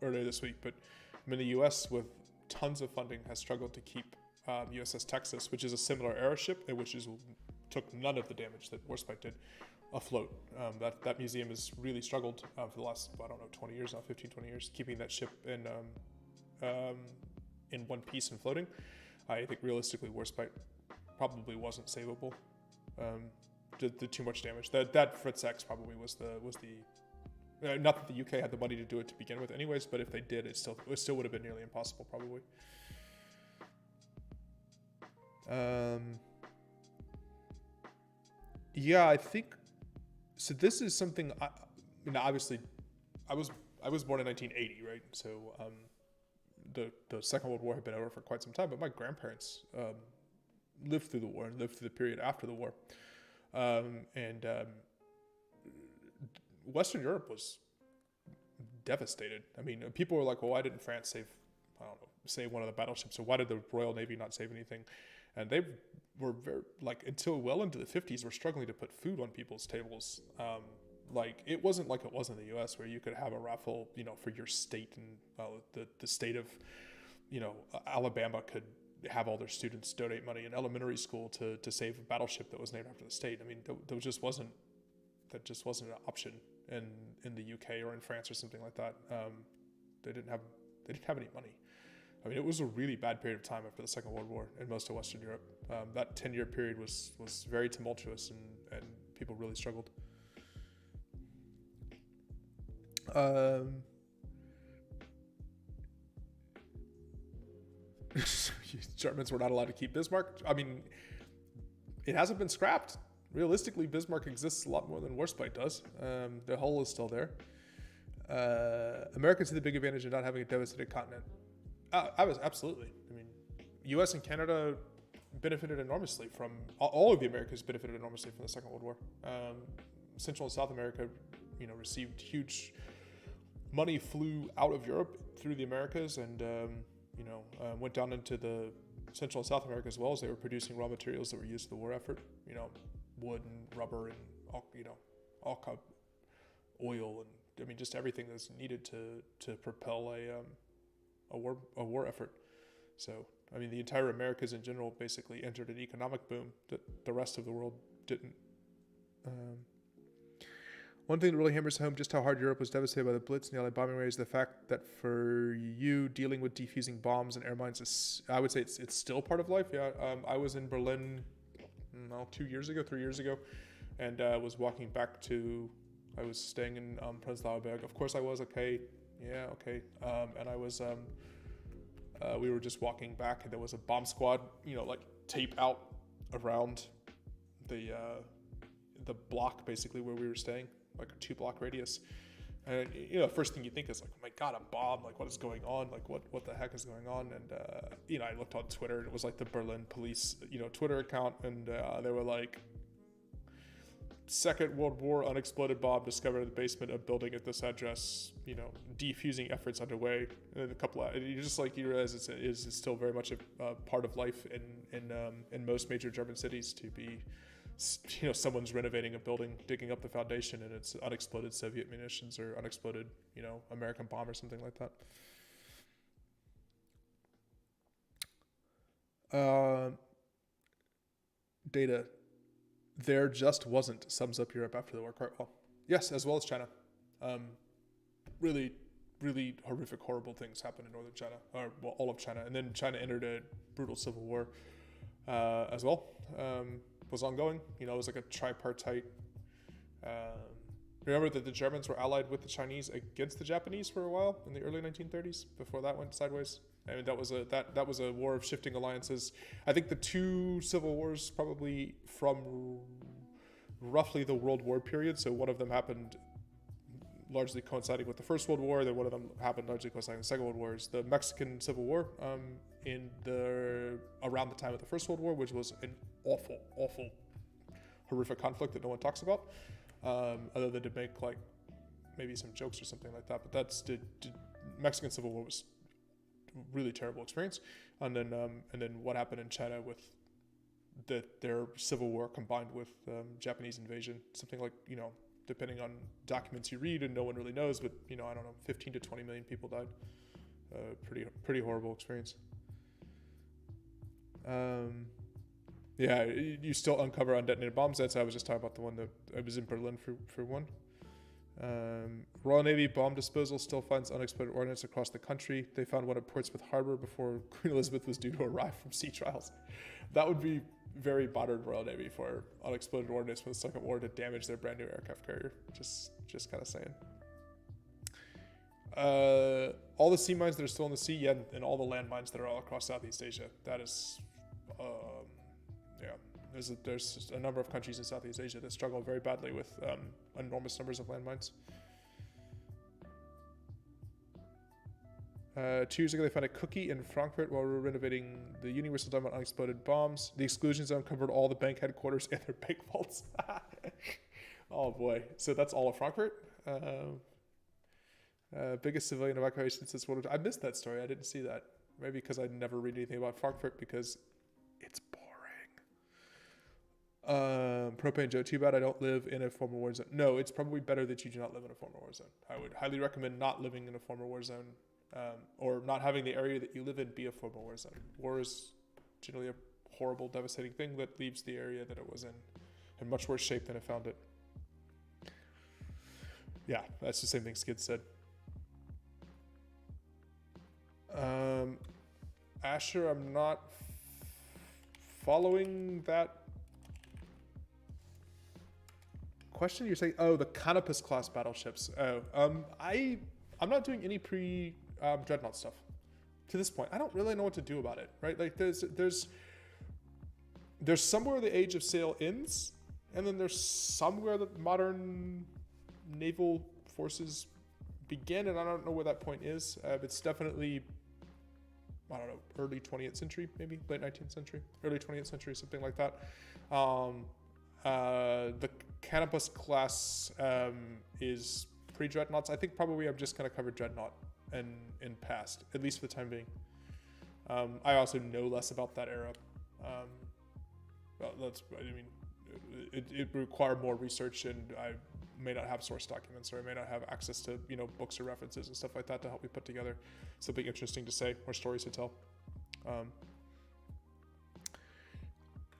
earlier this week, but the U.S. with tons of funding has struggled to keep USS Texas, which is a similar era ship, which took none of the damage that Warspite did, afloat. That museum has really struggled for the last 20 years now, 15, 20 years, keeping that ship in one piece and floating. I think realistically Warspite probably wasn't savable. Did too much damage. That Fritz X probably was the not that the UK had the money to do it to begin with anyways, but if they did, it still would have been nearly impossible probably. I think so. This is something obviously I was born in 1980, right? So the Second World War had been over for quite some time, but my grandparents lived through the war and lived through the period after the war. Western Europe was devastated. I mean, people were like, well, why didn't France save one of the battleships, or why did the Royal Navy not save anything? And they were very, until well into the 50s, were struggling to put food on people's tables. It wasn't like it was in the US, where you could have a raffle, for your state, and the state of, Alabama could have all their students donate money in elementary school to save a battleship that was named after the state. I mean, that just wasn't an option in the UK or in France or something like that. They didn't have any money. I mean, it was a really bad period of time after the Second World War in most of Western Europe. That 10-year period was very tumultuous, and people really struggled. Germans were not allowed to keep Bismarck. I mean, it hasn't been scrapped. Realistically, Bismarck exists a lot more than Warspite does. The hull is still there. Americans see the big advantage of not having a devastated continent. Absolutely. I mean, U.S. and Canada benefited enormously from, all of the Americas benefited enormously from the Second World War. Central and South America, received huge money, flew out of Europe through the Americas, and went down into the Central and South America as well, as they were producing raw materials that were used in the war effort. Wood and rubber and all kind of oil, and just everything that's needed to propel a war effort. So the entire Americas in general basically entered an economic boom that the rest of the world didn't. One thing that really hammers home just how hard Europe was devastated by the Blitz and the Allied bombing raids is the fact that for you, dealing with defusing bombs and air mines I would say it's still part of life. Yeah, I was in Berlin 3 years ago, and was walking back to. I was staying in Prenzlauer Berg. Of course, I was okay. Yeah, okay. And I was. We were just walking back, and there was a bomb squad, tape out around the block basically where we were staying. like a 2-block radius. And first thing you think is like, oh my God, a bomb, like what is going on? Like what the heck is going on? And, I looked on Twitter and it was like the Berlin police, Twitter account. And they were like, Second World War unexploded bomb discovered in the basement of building at this address, defusing efforts underway. And a couple of, you realize it's still very much a part of life in most major German cities to be, someone's renovating a building, digging up the foundation, and it's unexploded Soviet munitions or unexploded, American bomb or something like that. Data. There just wasn't sums up Europe after the war quite well. Yes, as well as China. Really, really horrible things happened in northern China, or all of China. And then China entered a brutal civil war as well. Was ongoing. It was like a tripartite. Remember that the Germans were allied with the Chinese against the Japanese for a while in the early 1930s before that went sideways. I mean, that was a war of shifting alliances. I think the two civil wars probably from roughly the World War period. So one of them happened largely coinciding with the First World War. Then one of them happened largely coinciding with the Second World War. Is the Mexican Civil War around the time of the First World War, which was an awful, horrific conflict that no one talks about, other than to make like maybe some jokes or something like that. But that's the Mexican Civil War was really terrible experience. And then what happened in China with their civil war combined with Japanese invasion, something like, depending on documents you read, and no one really knows, but I don't know, 15 to 20 million people died. Pretty horrible experience. Yeah, you still uncover undetonated bombs. That's, I was just talking about the one that I was in Berlin for one. Royal Navy bomb disposal still finds unexploded ordnance across the country. They found one at Portsmouth Harbor before Queen Elizabeth was due to arrive from sea trials. That would be very modern Royal Navy for unexploded ordnance from the Second War to damage their brand new aircraft carrier. Just kind of saying. All the sea mines that are still in the sea, yeah, and all the land mines that are all across Southeast Asia. That is, There's a number of countries in Southeast Asia that struggle very badly with enormous numbers of landmines. 2 years ago, they found a cookie in Frankfurt while we were renovating the Universal Dome on unexploded bombs. The exclusion zone covered all the bank headquarters and their bank vaults. Oh boy. So that's all of Frankfurt. Biggest civilian evacuation since World War II. I missed that story. I didn't see that. Maybe because I never read anything about Frankfurt because it's boring. Propane Joe, too bad I don't live in a former war zone. No, it's probably better that you do not live in a former war zone. I would highly recommend not living in a former war zone, or not having the area that you live in be a former war zone. War is generally a horrible, devastating thing that leaves the area that it was in much worse shape than it found it. Yeah, that's the same thing Skid said. Asher, I'm not following that question. You're saying, the Canopus class battleships. I'm not doing any pre-Dreadnought stuff to this point. I don't really know what to do about it, right? Like there's somewhere the age of sail ends, and then there's somewhere that modern naval forces begin, and I don't know where that point is. It's definitely, I don't know, early 20th century, maybe late 19th century, early 20th century, something like that. The Canopus class is pre-Dreadnoughts. I think probably I've just kind of covered Dreadnought in past, at least for the time being. I also know less about that era. It required more research, and I may not have source documents, or I may not have access to books or references and stuff like that to help me put together something interesting to say or stories to tell.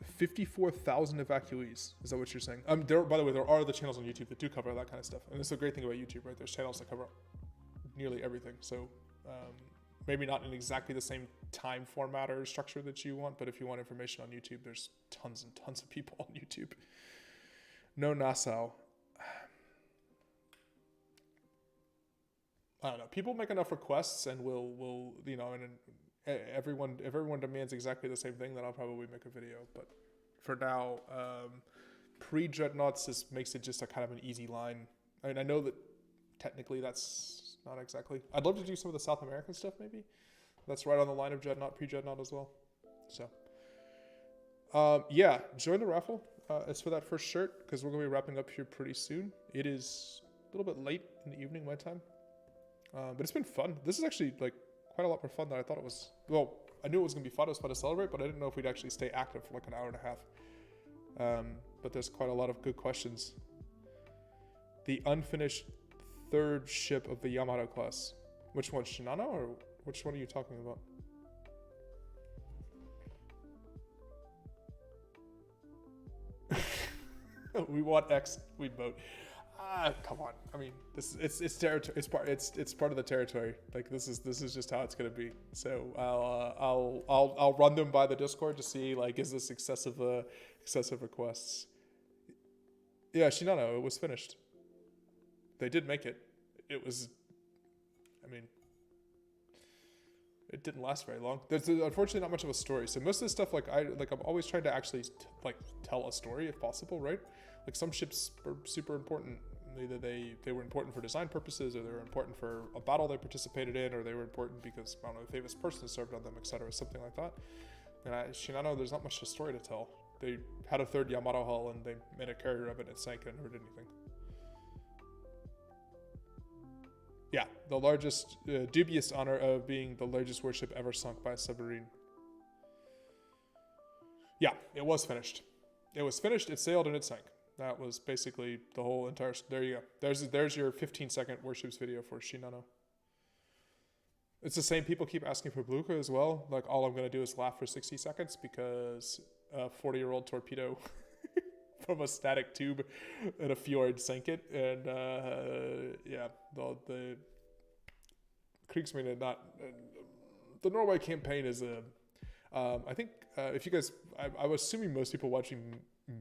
54,000 evacuees. Is that what you're saying? By the way, there are other channels on YouTube that do cover that kind of stuff, and that's the great thing about YouTube, right? There's channels that cover nearly everything. So maybe not in exactly the same time format or structure that you want, but if you want information on YouTube, there's tons and tons of people on YouTube. No Nassau. I don't know. People make enough requests, and we'll and if everyone demands exactly the same thing, then I'll probably make a video. But for now, pre-Dreadnoughts makes it just a kind of an easy line I mean, I know that technically that's not exactly. I'd love to do some of the South American stuff maybe. That's right on the line of Dreadnought, pre-Dreadnought as well. So, yeah, join the raffle. It's for that first shirt because we're going to be wrapping up here pretty soon. It is a little bit late in the evening my time, but it's been fun. This is actually like quite a lot more fun than I thought it was. Well, I knew it was going to be fun. It was fun to celebrate, but I didn't know if we'd actually stay active for like an hour and a half. But there's quite a lot of good questions. The unfinished third ship of the Yamato class. Which one, Shinano, or which one are you talking about? We want X, we vote. Come on. I mean, it's territory. It's part of the territory. Like this is just how it's gonna be. So I'll run them by the Discord to see like is this excessive requests. Yeah, Shinano, it was finished. They did make it. It was, I mean, it didn't last very long. There's unfortunately not much of a story. So most of the stuff, I'm always trying to actually tell a story if possible, right? Like some ships were super important. Either they were important for design purposes, or they were important for a battle they participated in, or they were important because, I don't know, a famous person served on them, etc., something like that. And Shinano, there's not much of a story to tell. They had a third Yamato hull, and they made a carrier of it, and it sank and never did anything. Yeah, the largest, dubious honor of being the largest warship ever sunk by a submarine. Yeah, it was finished. It was finished, it sailed, and it sank. That was basically the whole entire, there you go. There's your 15-second warships video for Shinano. It's the same people keep asking for Bluka as well. Like, all I'm going to do is laugh for 60 seconds because a 40-year-old torpedo from a static tube in a fjord sank it. And, yeah, the Kriegsmarine, the Norway campaign is I think if you guys, I was assuming most people watching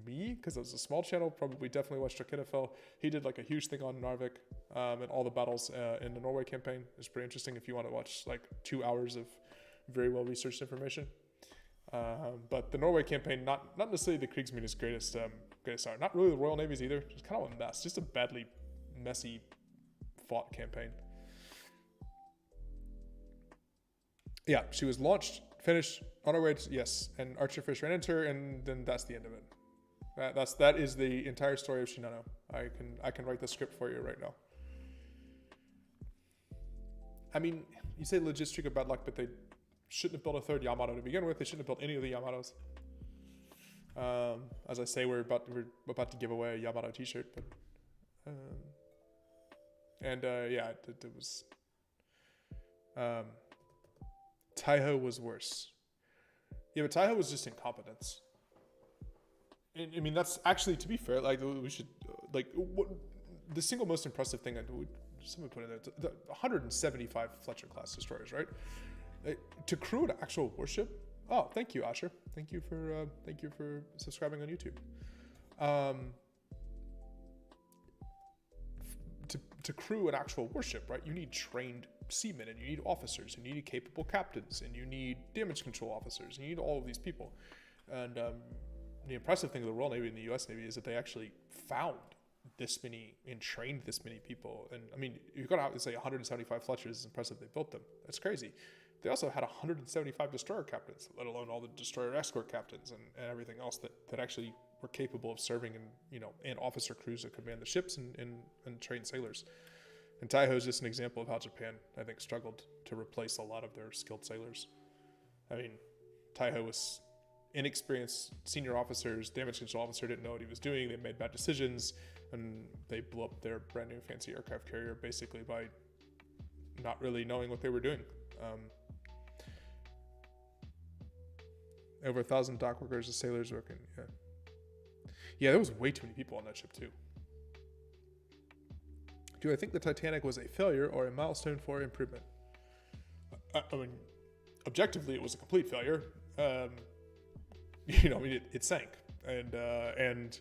me, because it was a small channel, probably definitely watched Drakkenfell. He did like a huge thing on Narvik and all the battles in the Norway campaign. It's pretty interesting if you want to watch like 2 hours of very well researched information. But the Norway campaign, not necessarily the Kriegsmarines' greatest art, not really the Royal Navy's either. Just kind of a mess, just a badly messy fought campaign. Yeah, she was launched, finished, on her way to, yes, and Archerfish ran into her, and then that's the end of it. That is the entire story of Shinano. I can write the script for you right now. I mean, you say logistic of bad luck, but they shouldn't have built a third Yamato to begin with. They shouldn't have built any of the Yamatos. As I say, we're about to give away a Yamato T-shirt, but yeah, it was. Taiho was worse. Yeah, but Taiho was just incompetence. I mean, that's actually, to be fair, like, we should, the single most impressive thing, someone put in there, the 175 Fletcher class destroyers, right? To crew an actual warship. Oh, thank you, Asher. Thank you for subscribing on YouTube. To crew an actual warship, right? You need trained seamen, and you need officers, and you need capable captains, and you need damage control officers, and you need all of these people. And the impressive thing of the Royal Navy and the US Navy is that they actually found this many and trained this many people. And I mean, you've got to say 175 Fletchers is impressive. They built them. That's crazy. They also had 175 destroyer captains, let alone all the destroyer escort captains and everything else that actually were capable of serving in officer crews that could man the ships and train sailors. And Taiho is just an example of how Japan, I think, struggled to replace a lot of their skilled sailors. I mean, Taiho was inexperienced senior officers, damage control officer didn't know what he was doing, they made bad decisions, and they blew up their brand new fancy aircraft carrier basically by not really knowing what they were doing. Over 1,000 dock workers and sailors working, yeah. Yeah, there was way too many people on that ship too. Do I think the Titanic was a failure or a milestone for improvement? I mean, objectively, it was a complete failure. It sank, and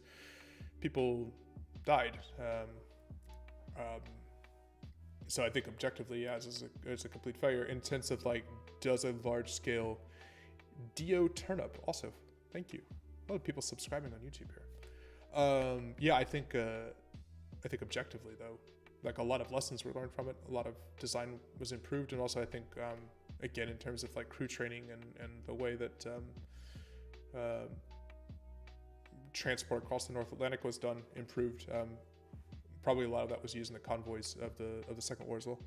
people died. So I think objectively, yeah, it's a complete failure. In sense of like, does a large scale Dio Turnip also? Thank you. A lot of people subscribing on YouTube here. Yeah, I think I think objectively though, like a lot of lessons were learned from it. A lot of design was improved, and also I think again in terms of like crew training and the way that transport across the North Atlantic was done improved. Probably a lot of that was used in the convoys of the Second War as well.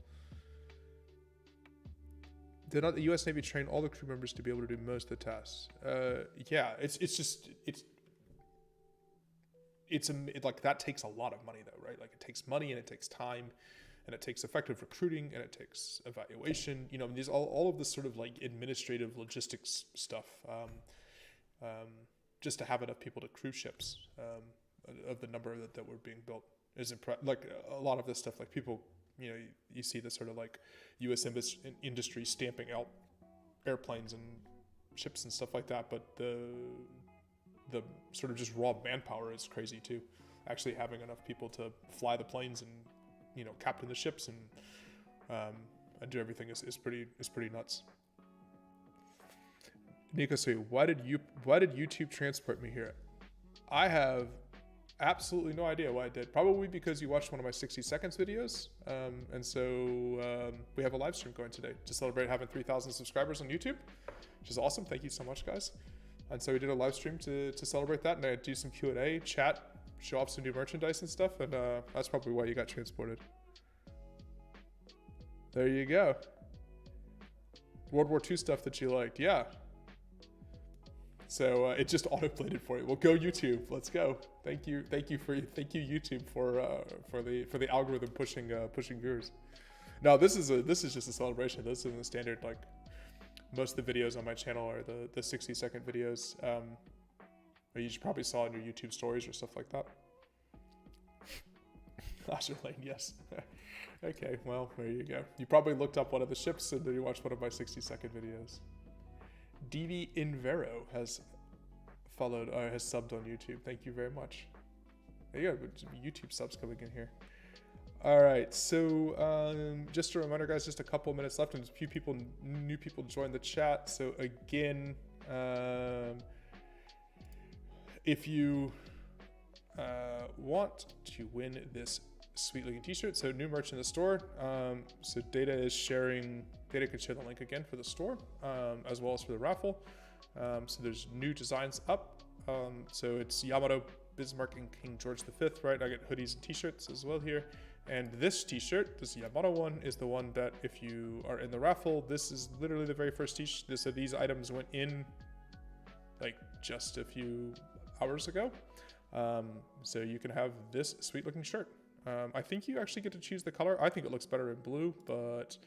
Did not the U.S. Navy train all the crew members to be able to do most of the tasks? Yeah, it's like that takes a lot of money though, right? Like it takes money and it takes time, and it takes effective recruiting and it takes evaluation. You know, these all of this sort of like administrative logistics stuff, just to have enough people to crew ships of the number that were being built is like a lot of this stuff. Like people, you know, you see this sort of like U.S. industry stamping out airplanes and ships and stuff like that, but the sort of just raw manpower is crazy too. Actually having enough people to fly the planes and, you know, captain the ships and do everything is pretty nuts. Nico, say, why did YouTube transport me here? I have absolutely no idea why I did. Probably because you watched one of my 60 seconds videos. And so we have a live stream going today to celebrate having 3,000 subscribers on YouTube, which is awesome. Thank you so much, guys. And so we did a live stream to celebrate that, and I do some Q&A, chat, show off some new merchandise and stuff, and that's probably why you got transported. There you go. World War II stuff that you liked, yeah. So it just autoplayed it for you. Well, go YouTube. Let's go. Thank you YouTube for the algorithm pushing viewers. No, this is just a celebration. This isn't the standard. Like most of the videos on my channel are the 60-second videos. You probably saw in your YouTube stories or stuff like that. Asher Lane, yes. Okay, well, there you go. You probably looked up one of the ships and then you watched one of my 60-second videos. DV Invero has subbed on YouTube. Thank you very much. There you go, YouTube subs coming in here. All right, so just a reminder, guys, just a couple minutes left, and a few new people joined the chat. So again, if you want to win this sweet looking t-shirt, so new merch in the store. So Data can share the link again for the store, as well as for the raffle. So there's new designs up. So it's Yamato, Bismarck, and King George V, right? I get hoodies and t-shirts as well here. And this t-shirt, this Yamato one, is the one that if you are in the raffle, this is literally the very first t-shirt. So these items went in like just a few hours ago. So you can have this sweet looking shirt. I think you actually get to choose the color. I think it looks better in blue, but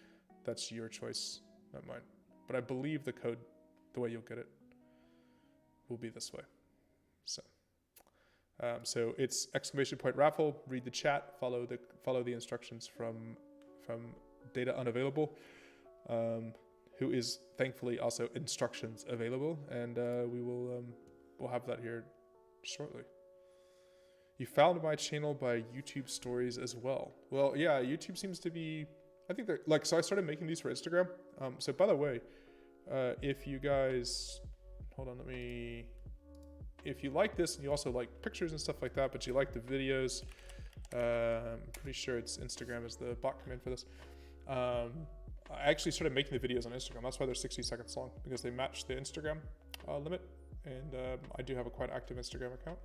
that's your choice, not mine. But I believe the code, the way you'll get it, will be this way. So it's !raffle. Read the chat. Follow the instructions from Data Unavailable, who is thankfully also instructions available, and we'll have that here shortly. You found my channel by YouTube stories as well. Well, yeah, YouTube seems to be, I think they're like, so I started making these for Instagram. So by the way, if you guys, hold on, if you like this and you also like pictures and stuff like that, but you like the videos, I'm pretty sure it's Instagram is the bot command for this. I actually started making the videos on Instagram. That's why they're 60 seconds long, because they match the Instagram limit. And I do have a quite active Instagram account.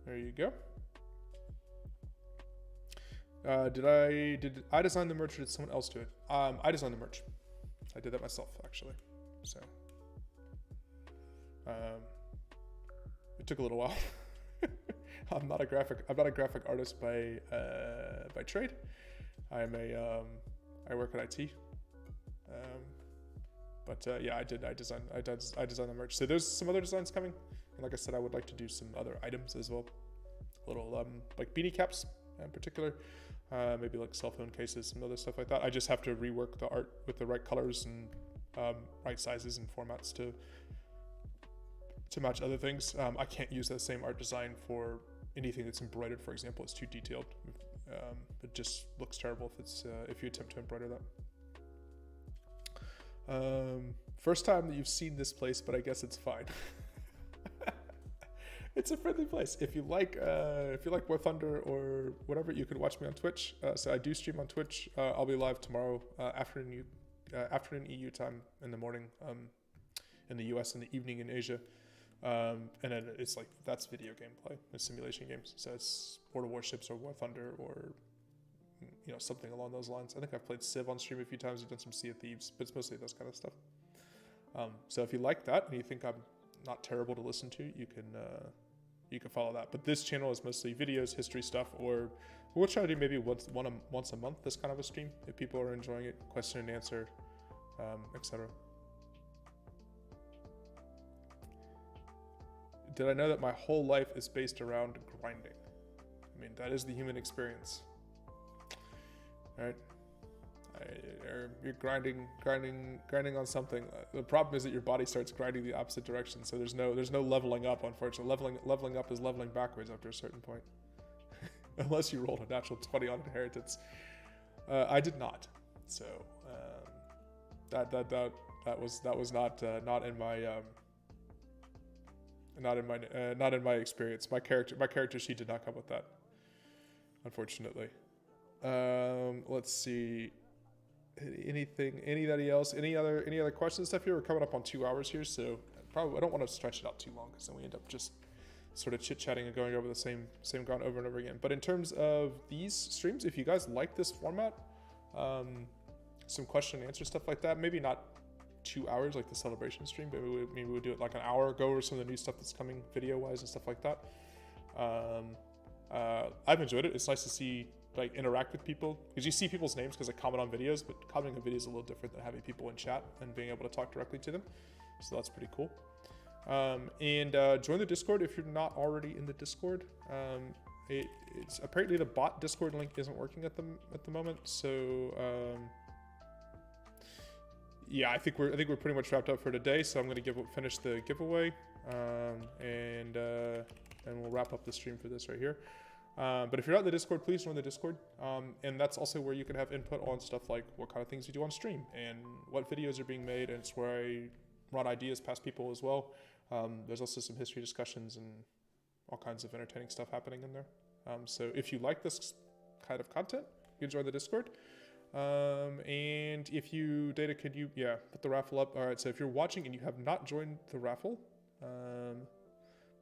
There you go. Did I design the merch or did someone else do it? I designed the merch. I did that myself, actually. So it took a little while. I'm not a graphic artist by trade. I work at IT. Yeah, I designed the merch. So there's some other designs coming. And like I said, I would like to do some other items as well. Little like beanie caps in particular, maybe like cell phone cases, some other stuff like that. I just have to rework the art with the right colors and right sizes and formats to match other things. I can't use that same art design for anything that's embroidered, for example. It's too detailed. It just looks terrible if you attempt to embroider that. First time that you've seen this place, but I guess it's fine. It's a friendly place. If you like War Thunder or whatever, you can watch me on Twitch. So I do stream on Twitch. I'll be live tomorrow afternoon EU time, in the morning in the US, in the evening in Asia. And then it's like, that's video gameplay, it's simulation games. So it's World of Warships or War Thunder or something along those lines. I think I've played Civ on stream a few times. I've done some Sea of Thieves, but it's mostly those kind of stuff. So if you like that and you think I'm not terrible to listen to, you can follow that. But this channel is mostly videos, history stuff, or we'll try to do maybe once a month, this kind of a stream if people are enjoying it, question and answer, etc. Did I know that my whole life is based around grinding? I mean, that is the human experience, right? You're grinding on something. The problem is that your body starts grinding the opposite direction. So there's no leveling up, unfortunately. Leveling up is leveling backwards after a certain point, unless you rolled a natural 20 on inheritance. I did not. So that was not in my experience. My character sheet did not come with that, unfortunately. Let's see. Anybody else? Any other questions stuff here? We're coming up on 2 hours here, so probably I don't want to stretch it out too long because then we end up just sort of chit-chatting and going over the same ground over and over again. But in terms of these streams, if you guys like this format, some question and answer stuff like that, maybe not 2 hours like the celebration stream, but maybe we would do it like an hour, go over some of the new stuff that's coming video wise and stuff like that. I've enjoyed it. It's nice to see, like, interact with people, because you see people's names because they comment on videos, but commenting on videos is a little different than having people in chat and being able to talk directly to them. So that's pretty cool. And join the Discord if you're not already in the Discord. It's apparently the bot Discord link isn't working at the moment. So yeah, I think we're pretty much wrapped up for today. So I'm going to finish the giveaway, and we'll wrap up the stream for this right here. But if you're not in the Discord, please join the Discord. And that's also where you can have input on stuff like what kind of things you do on stream and what videos are being made. And it's where I run ideas past people as well. There's also some history discussions and all kinds of entertaining stuff happening in there. So if you like this kind of content, you can join the Discord. And if you, Data, could you, put the raffle up. All right, so if you're watching and you have not joined the raffle,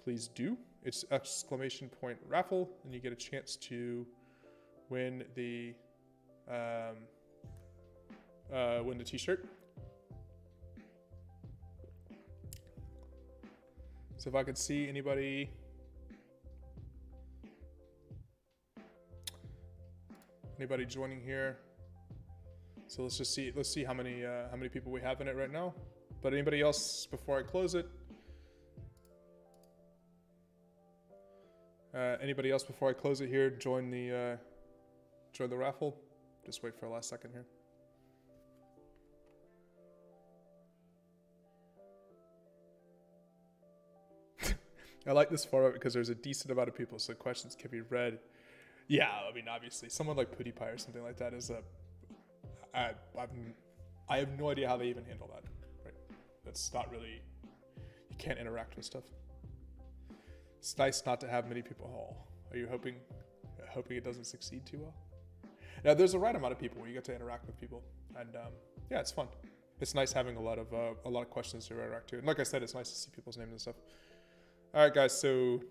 please do. It's !raffle, and you get a chance to win the t-shirt. So if I could see anybody, joining here. So let's see how many people we have in it right now. But anybody else before I close it? Anybody else before I close it here? Join the raffle. Just wait for a last second here. I like this format because there's a decent amount of people, so questions can be read. Yeah, I mean, obviously, someone like PewDiePie or something like that is I have no idea how they even handle that. Right? That's not really. You can't interact with stuff. It's nice not to have many people. Oh, are you hoping it doesn't succeed too well? Now, there's a right amount of people where you get to interact with people, and yeah, it's fun. It's nice having a lot of questions to interact to, and like I said, it's nice to see people's names and stuff. All right, guys. So,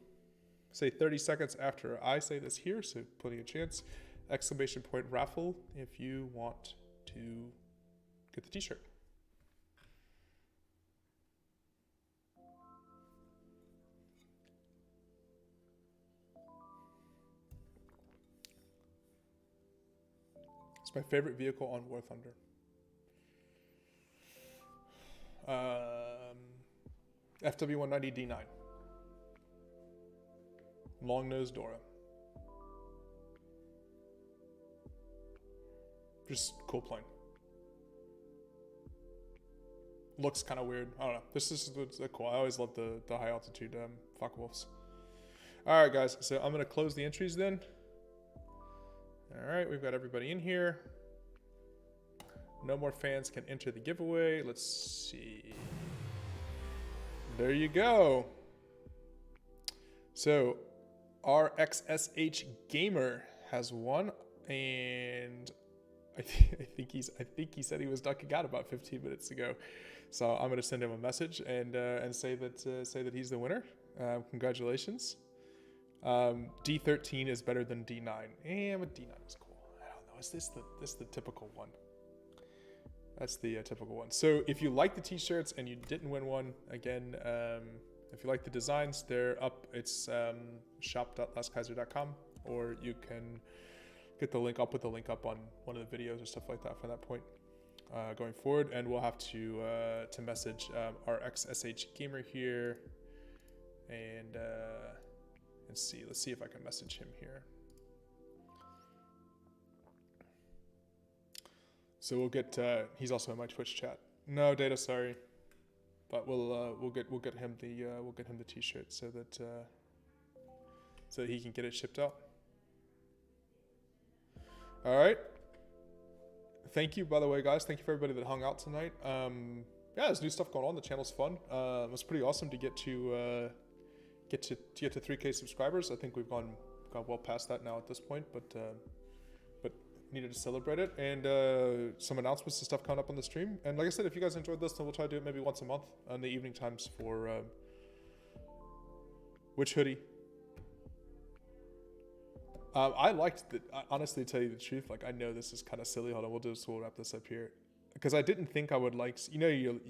say 30 seconds after I say this here, so plenty of chance. !raffle if you want to get the t-shirt. It's my favorite vehicle on War Thunder. FW190 D9. Long-nosed Dora. Just cool plane. Looks kind of weird. I don't know. This is cool. I always love the high altitude Focke-Wulfs. All right, guys. So I'm going to close the entries then. All right. We've got everybody in here. No more fans can enter the giveaway. Let's see. There you go. So RXSH Gamer has won, and I think he said he was ducking out about 15 minutes ago. So I'm gonna send him a message and say that he's the winner. Congratulations. D13 is better than D9. But D9 is cool. I don't know. Is this the typical one? That's the typical one. So if you like the t-shirts and you didn't win one, again, if you like the designs, they're up. It's shop.LastKaiser.com, or you can get the link. I'll put the link up on one of the videos or stuff like that from that point going forward. And we'll have to message our XSH Gamer here and see. Let's see if I can message him here. So we'll get. He's also in my Twitch chat. No data, sorry, but we'll get him the t-shirt so that he can get it shipped out. All right. Thank you, by the way, guys. Thank you for everybody that hung out tonight. Yeah, there's new stuff going on. The channel's fun. It was pretty awesome to get to 3K subscribers. I think we've gone well past that now at this point, but needed to celebrate it, and some announcements and stuff coming up on the stream. And like I said, if you guys enjoyed this, then we'll try to do it maybe once a month on the evening times for which hoodie. I liked the, honestly, to tell you the truth, like I know this is kind of silly. Hold on, we'll wrap this up here, because I didn't think I would like, you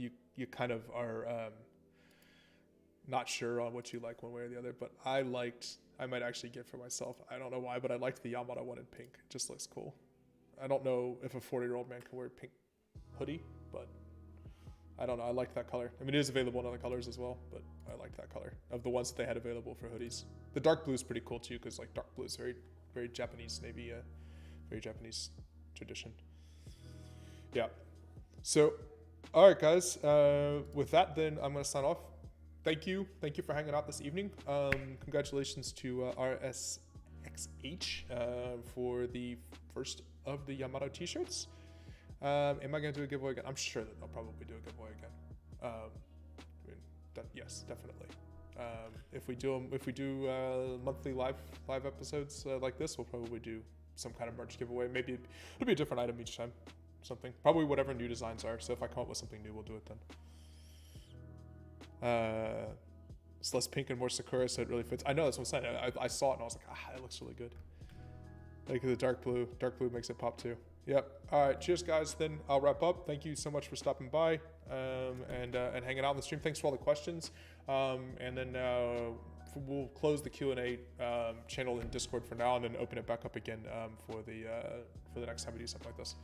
kind of are not sure on what you like one way or the other, but I might actually get for myself. I don't know why, but I liked the Yamato one in pink. It just looks cool. I don't know if a 40-year-old man can wear a pink hoodie, but I don't know. I like that color. I mean, it is available in other colors as well, but I like that color of the ones that they had available for hoodies. The dark blue is pretty cool too, because like dark blue is very, very Japanese Navy, very Japanese tradition. Yeah. So, all right, guys. With that, then I'm gonna sign off. Thank you for hanging out this evening. Congratulations to RSXH for the first of the Yamato t-shirts. Am I gonna do a giveaway again? I'm sure that I'll probably do a giveaway again. Yes, definitely. If we do monthly live episodes like this, we'll probably do some kind of merch giveaway. Maybe it'll be a different item each time. Something, probably whatever new designs are. So if I come up with something new, we'll do it then. It's less pink and more Sakura, so it really fits. I know, that's what I'm saying. I saw it and I was like, it looks really good. Like the dark blue makes it pop too. Yep. All right, cheers, guys. Then I'll wrap up. Thank you so much for stopping by and hanging out on the stream. Thanks for all the questions. And then we'll close the Q&A channel in Discord for now, and then open it back up again for the next time we do something like this.